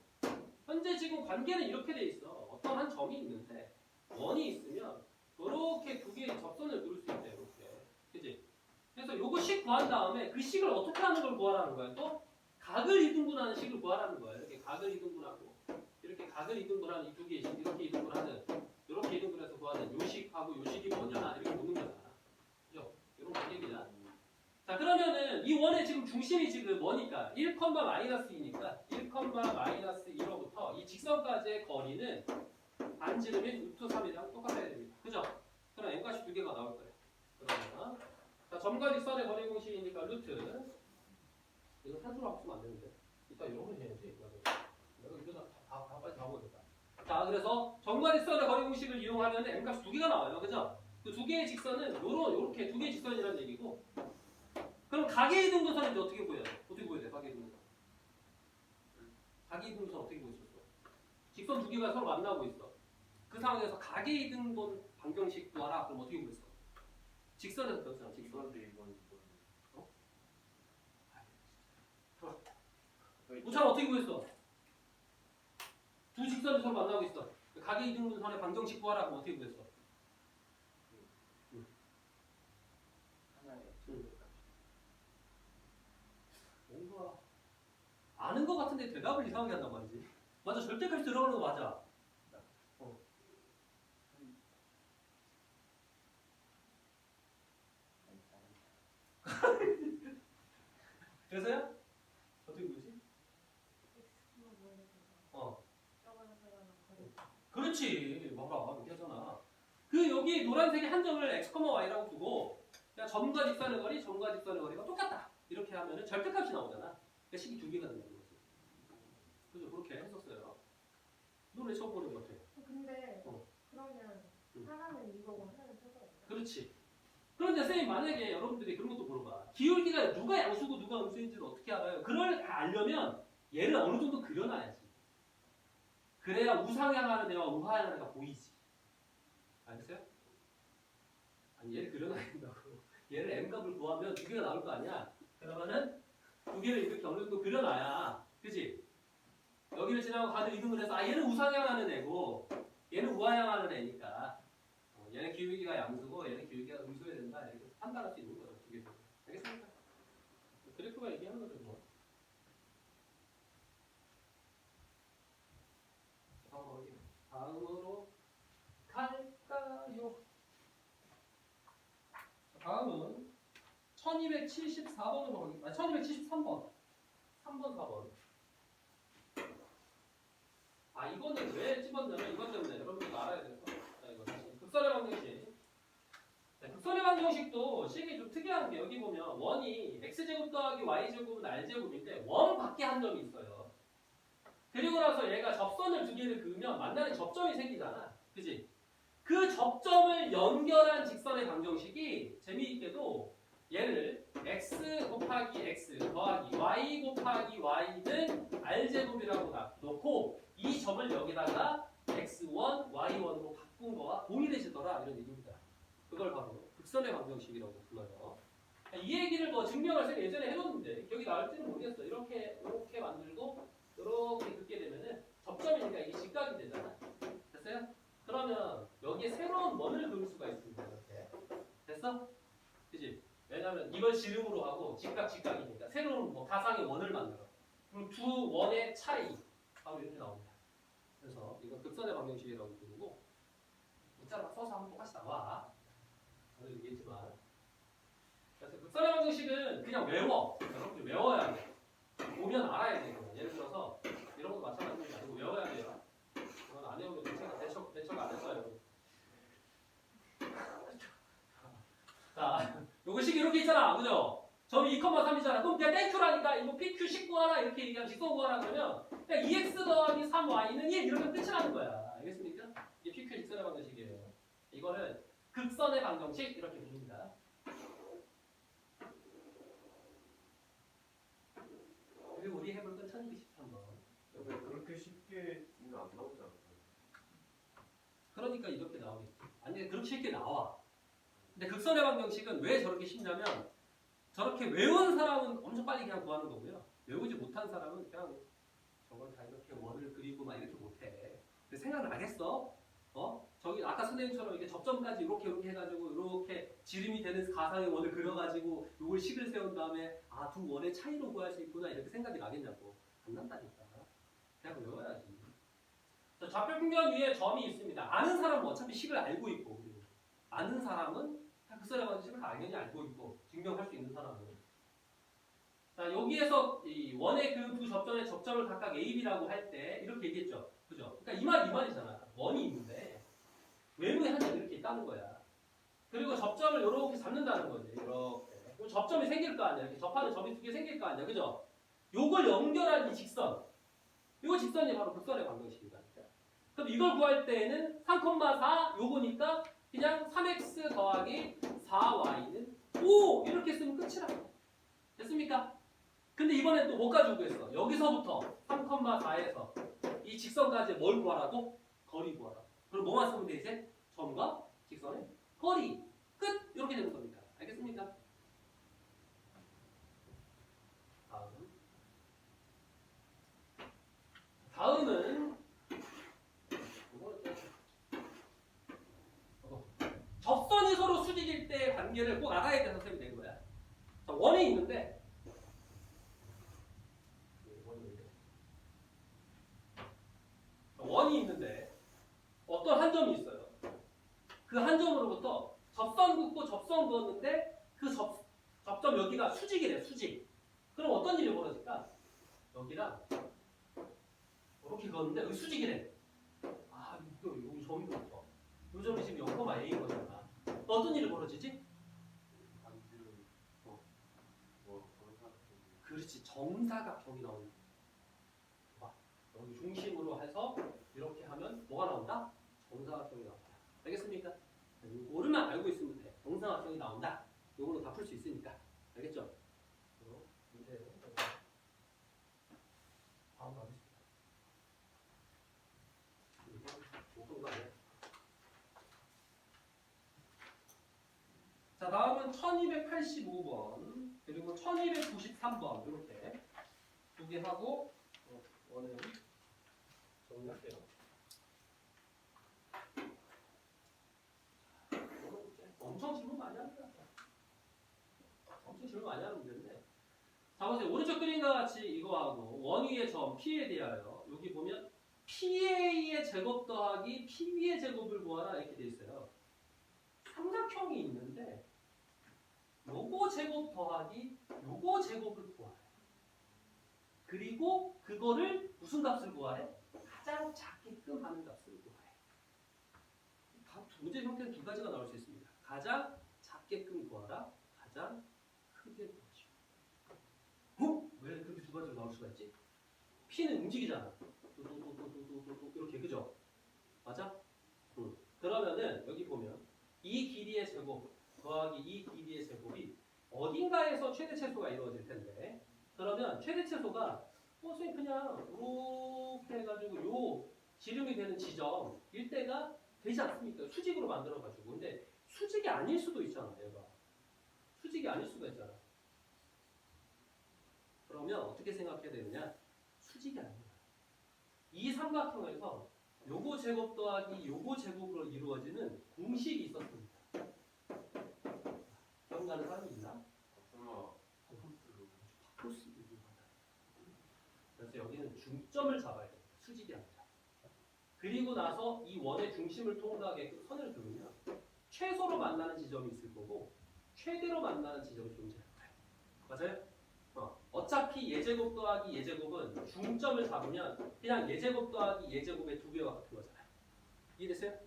현재 지금 관계는 이렇게 돼 있어. 어떤 한 점이 있는데 원이 있으면 이렇게 두 개의 접선을 그릴 수 있대. 이렇게. 그치? 그래서 요거 식 구한 다음에 그 식을 어떻게 하는 걸 구하라는 거야. 또 각을 이등분하는 식을 구하라는 거야. 이렇게 각을 이등분하고 이렇게 각을 이등분하는 이 두 개의 식 이렇게 이등분하는 이렇게 이등분해서 구하는 요 식하고 요 식이 뭐냐 이렇게 묻는 거잖아. 그죠? 이런 관계입니다. 자, 그러면은 이 원의 지금 중심이 지금 뭐니까 1, 마이너스 2니까 1, 마이너스 2로부터 이 직선까지의 거리는 반지름인 루트 3이랑 똑같아야 됩니다. 그죠? 그럼 n값이 두 개가 나올 거예요. 그러면 자, 점과 직선의 거리 공식이니까 루트 이거 산수로 합치면 안 되는데 이따 이런 거 해야지. 맞아. 내가 이러다 다 빨리 다 먹었다. 자, 그래서 점과 직선의 거리 공식을 이용하면 n값이 두 개가 나와요. 그죠? 그 두 개의 직선은 요렇게 두 개의 직선이라는 얘기고 그럼 각의 이등분선인데 어떻게 보여야 돼? 어떻게 보여야 돼? 각의 이등분선. 각의 이등분선 어떻게 보였었어? 직선 두 개가 서로 만나고 있어. 그 상황에서 각의 이등분 방정식 구하라. 그럼 어떻게 보였어? 직선에서 변수랑 직선. 어? 우차는 어떻게 보였어? 두 직선이 서로 만나고 있어. 각의 이등분선의 방정식 구하라. 그럼 어떻게 보였어? 뭔가 아는 것 같은데 대답을 이상하게 한단 말이지. 맞아, 절대값이 들어가는 거 맞아. 그래서요? 어떻게 보지? X만 원해서 어. 저거랑 저거랑 거리. 그렇지. 봐봐. 이렇게 하잖아. 그 여기 노란색의 한 점을 x, y라고 두고 그냥 점과 직선의 거리, 점과 직선의 거리가 똑같다. 이렇게 하면은 절대값이 나오잖아. 그러니까 식이 두 개가 된다는 거지. 그래서 그렇게 했었어요. 너왜 처음 보는 것 같아? 근데 어. 그러면 응. 하나는 이거고 하나는 저거예요. 그렇지. 그런데 선생님 만약에 여러분들이 그런 것도 물어봐. 기울기가 누가 양수고 누가 음수인지를 어떻게 알아요? 그걸 알려면 얘를 어느 정도 그려놔야지. 그래야 우상향하는 애와 우하향하는 애가 보이지. 알겠어요? 아니 얘를 그려놔야 된다고. 얘를 m값을 구하면 두 개가 나올 거 아니야. 그러면은 두 개를 이렇게 어느 정도 그려놔야, 그지? 여기를 지나고 가는 이동을 해서 얘는 우상향하는 애고 얘는 우하향하는 애니까 얘는 기울기가 양수고 얘는 기울기가 음수여야 된다. 이렇게 판단할 수 있는 거죠. 두 개도. 알겠습니까? 그래프가 얘기하는 거죠. 뭐. 다음으로 갈까요? 다음은 1274번으로 가겠습니다. 1273번. 3번, 4번. 이거는 왜 집었냐면 이것 때문에 여러분들 알아야 돼서. 자, 이거 다시. 극선의 방정식. 네, 극선의 방정식도 식이 좀 특이한 게 여기 보면 원이 x제곱 더하기 y제곱은 r제곱인데 원 밖에 한 점이 있어요. 그리고 나서 얘가 접선을 두 개를 그으면 만나는 접점이 생기잖아. 그지? 그 접점을 연결한 직선의 방정식이 재미있게도 얘를 x 곱하기 x 더하기 y 곱하기 y는 r제곱이라고 놓고 이 점을 여기다가 x1, y1으로 바꾼 거와 동일해지더라 이런 얘기입니다. 그걸 바로 극선의 방정식이라고 불러요. 이 얘기를 뭐 증명할 때 예전에 해줬는데 기억이 나올지는 모르겠어. 이렇게 만들고 이렇게 긋게 되면은 접점이니까 이게 직각이 되잖아. 됐어요? 그러면 여기에 새로운 원을 그을 수가 있습니다. 이렇게 됐어? 그지? 왜냐면 이걸 지름으로 하고 직각이니까 새로운 뭐 가상의 원을 만들어. 그럼 두 원의 차이 바로 이렇게 나옵니다. 그래서 이건 극선의 방정식이라고 부르고 문자로 써서 하면 똑같이 나와. 저도 얘기했지만 그래서 극선의 방정식은 그냥 외워. 여러분들 외워야 돼. 보면 알아야 돼. 예를 들어서 이런 것도 마찬가지인 게 아니고 외워야 돼요. 이건 안 외우면 대처가 안 됐어요. 자, 요거 식 이렇게 있잖아. 그죠? 점이 2,3이잖아. 그럼 그냥 땡큐라니까 이거 PQ 19 하나 이렇게 얘기하면 직선 구하라 그러면 그냥 2x 더하기 3y는 1 이러면 끝이 나는 거야. 알겠습니까? 이게 PQ 직선의 방정식이에요. 이거는 극선의 방정식 이렇게 부릅니다. 그리고 우리 해볼 건 1213번. 근데 그렇게 쉽게는 안 나오지 않아요? 그러니까 이렇게 나오겠지. 아니 그렇게 쉽게 나와. 근데 극선의 방정식은 왜 저렇게 쉽냐면 저렇게 외운 사람은 엄청 빨리 그냥 구하는 거고요. 외우지 못한 사람은 그냥 저걸 다 이렇게 원을 그리고 막 이렇게 못해. 근데 생각나겠어? 저기 아까 선생님처럼 이게 접점까지 이렇게 해가지고 이렇게 지름이 되는 가상의 원을 그려가지고 이걸 식을 세운 다음에 두 원의 차이로 구할 수 있구나 이렇게 생각이 나겠냐고. 안 난다니까. 그냥 외워야지. 좌표평면 위에 점이 있습니다. 아는 사람은 어차피 식을 알고 있고 그리고 아는 사람은 극선의 방정식을 당연히 알고 있고 증명할 수 있는 사람은 자 여기에서 이 원의 그 두 접점의 접점을 각각 A, B라고 할 때 이렇게 얘기했죠. 그죠? 그러니까 이 말이잖아. 원이 있는데 외부에 한 점 이렇게 있다는 거야. 그리고 접점을 이렇게 잡는다는 거지. 이렇게. 그럼 접점이 생길 거 아니야. 이렇게 접하는 점이 두 개 생길 거 아니야. 그죠? 요걸 연결한 이 직선. 요 직선이 바로 극선의 방정식이다. 그럼 이걸 구할 때에는 3,4 요거니까 그냥 3x 더하기 4y는 5 이렇게 쓰면 끝이라. 됐습니까? 근데 이번엔 또 뭐 가지고 구했어? 여기서부터 3,4에서 이 직선까지 뭘 구하라고? 거리 구하라고. 그럼 뭐만 쓰면 돼 이제? 점과 직선의 거리. 끝! 이렇게 되는 겁니다. 알겠습니까? 다음은 접선이 서로 수직일 때 관계를 꼭 알아야 돼서 쌤이 된 거야. 자, 원이 있는데 어떤 한 점이 있어요. 그 한 점으로부터 접선 긋고 접선 그었는데 그 접점 여기가 수직이래. 수직. 그럼 어떤 여기랑 이렇게 그었는데 여기 수직이래. 아 이거 여기 점이 높아. 이 점이 지금 0,a인 거잖아. 어떤 일이 벌어지지? 반지름 정사각형이 그렇지, 정사각형이 나오는 거야. 봐, 여기 중심으로 해서 이렇게 하면 뭐가 나온다? 정사각형이 나온다. 알겠습니까? 요거를만 알고 있으면 돼. 정사각형이 나온다. 요걸로 다 풀 수 있으니까. 알겠죠? 문제 다음 가겠습니다. 못본 거 아니야? 자, 다음은 1285번 그리고 1293번 이렇게 두 개 하고 원은 정리할게요. 엄청 질문 많이 합니다. 엄청 질문 많이 하는 문제인데. 자, 보세요. 오른쪽 그림과 같이 이거하고 원위의 점 P에 대하여 여기 보면 PA의 제곱 더하기 PB의 제곱을 구하라 이렇게 돼 있어요. 삼각형이 있는데 요거 제곱 더하기 요거 제곱을 구하래. 그리고 그거를 무슨 값을 구하래? 가장 작게끔 하는 값을 구하래. 문제 형태는 두 가지가 나올 수 있습니다. 가장 작게끔 구하라, 가장 크게 구하시오. 왜 그렇게 두 가지로 나올 수가 있지? P는 움직이잖아. 이렇게, 그죠? 맞아? 그러면은 여기 보면 이 길이의 제곱 더하기 이 길이의 제곱이 어딘가에서 최대 최소가 이루어질 텐데, 그러면 최대 최소가 선생님 그냥 이렇게 해가지고 요 지름이 되는 지점 일대가 되지 않습니까? 수직으로 만들어가지고. 근데 수직이 아닐 수도 있잖아, 얘가. 수직이 아닐 수가 있잖아. 그러면 어떻게 생각해야 되느냐? 수직이 아니야. 이 삼각형에서 요거 제곱 더하기 요거 제곱으로 이루어지는 공식이 있었습니다. 기억나는 사람이 있나? 박사가 그래서 여기는 중점을 잡아야 돼. 수직이 아니라. 그리고 나서 이 원의 중심을 통과하게 선을 그으면 최소로 만나는 지점이 있을 거고 최대로 만나는 지점이 존재할 거예요. 맞아요? 어차피 예제곱 더하기 예제곱은 중점을 잡으면 그냥 예제곱 더하기 예제곱의 두 배와 같은 거잖아요. 이해됐어요?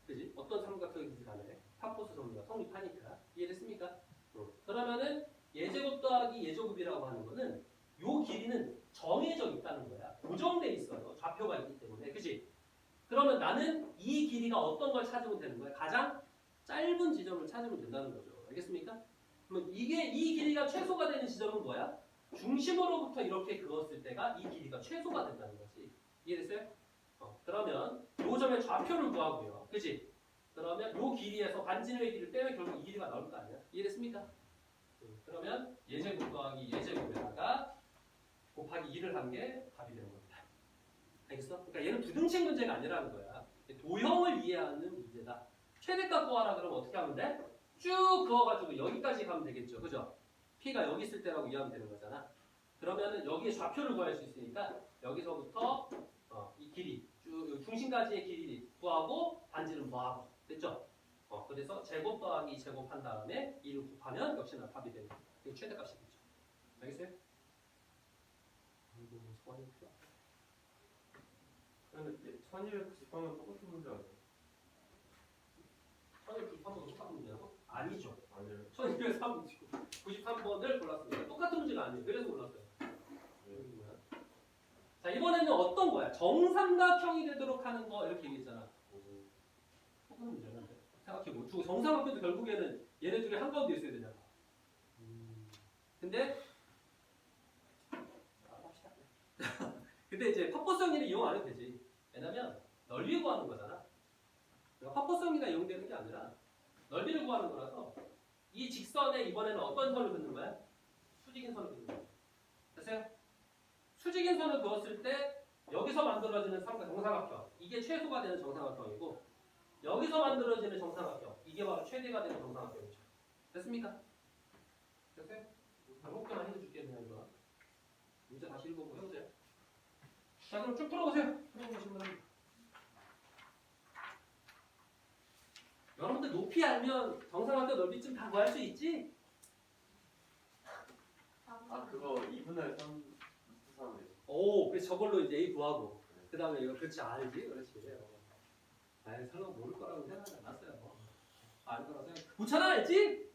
그지? 어떤 삼각형이든지 간에 파포스 정리가 성립하니까. 이해됐습니까? 그러면은 예제곱 더하기 예제곱이라고 하는 거는 요 길이는 정해져 있다는 거야. 고정돼 있어요. 좌표가 있기 때문에. 그지? 그러면 나는 이 길이가 어떤 걸 찾으면 되는 거야? 가장 짧은 지점을 찾으면 된다는 거죠. 알겠습니까? 그러면 이게 이 길이가 최소가 되는 지점은 뭐야? 중심으로부터 이렇게 그었을 때가 이 길이가 최소가 된다는 거지. 이해됐어요? 그러면 요 점의 좌표를 구하고요. 그지? 그러면 요 길이에서 반지름의 길이를 빼면 결국 이 길이가 나올 거 아니야? 이해됐습니까? 그러면 예제곱 더하기 예제곱에다가 곱하기 2를 한 게 답이 되는 겁니다. 알겠어? 그러니까 얘는 부등식 문제가 아니라는 거야. 도형을 이해하는 문제다. 최대값 구하라 그러면 어떻게 하면 돼? 쭉 그어가지고 여기까지 가면 되겠죠. 그죠? P가 여기 있을 때라고 이해하면 되는 거잖아. 그러면은 여기에 좌표를 구할 수 있으니까 여기서부터 이 길이 쭉 중심까지의 길이 구하고 반지름 더하고. 됐죠? 그래서 제곱 더하기 제곱 한 다음에 2를 곱하면 역시나 답이 되는 거예요. 이게 최대값이겠죠. 알겠어요? 이거 소환이 필요하다. 근데 1293은 똑같은 문제 아니야? 1293번도 똑같은 문제라고? 아니죠. 아니에요. 1293번을 골랐습니다. 똑같은 문제가 아니에요. 그래서 골랐어요. 자, 이번에는 어떤 거야? 정삼각형이 되도록 하는 거 이렇게 얘기했잖아. 똑같은 문제였는데. 생각해보고 정삼각형도 결국에는 얘네 둘이 한가운데 있어야 되잖아. 근데 합시다. 근데 이제 파포스 정리를 이용 안 해도 되지. 왜냐면 넓이 구하는 거잖아. 그러니까 파포스 정리가 이용되는 게 아니라 넓이를 구하는 거라서 이 직선에 이번에는 어떤 선을 긋는 거야? 수직인 선을 긋는 거야. 됐어요? 수직인 선을 그었을 때 여기서 만들어지는 정사각형, 이게 최소가 되는 정사각형이고 여기서 만들어지는 정사각형, 이게 바로 최대가 되는 정사각형이죠. 됐습니까? 됐어요? 반복만 해줄게 그냥 이거. 문제 다시 읽어보고 해보세요. 자, 그럼 쭉 풀어보세요. 풀어보시면 여러분들 높이 알면 정사각형 넓이쯤 다 구할 수 있지? 아 그거 2분의 3 3에 오, 그래서 저걸로 이제 A 구하고 그 다음에 이거 그렇지 알지? 그렇지. 아예 설마 모를 거라고 생각하지 않았어요. 알 거라고 생각. 우찬아 알지?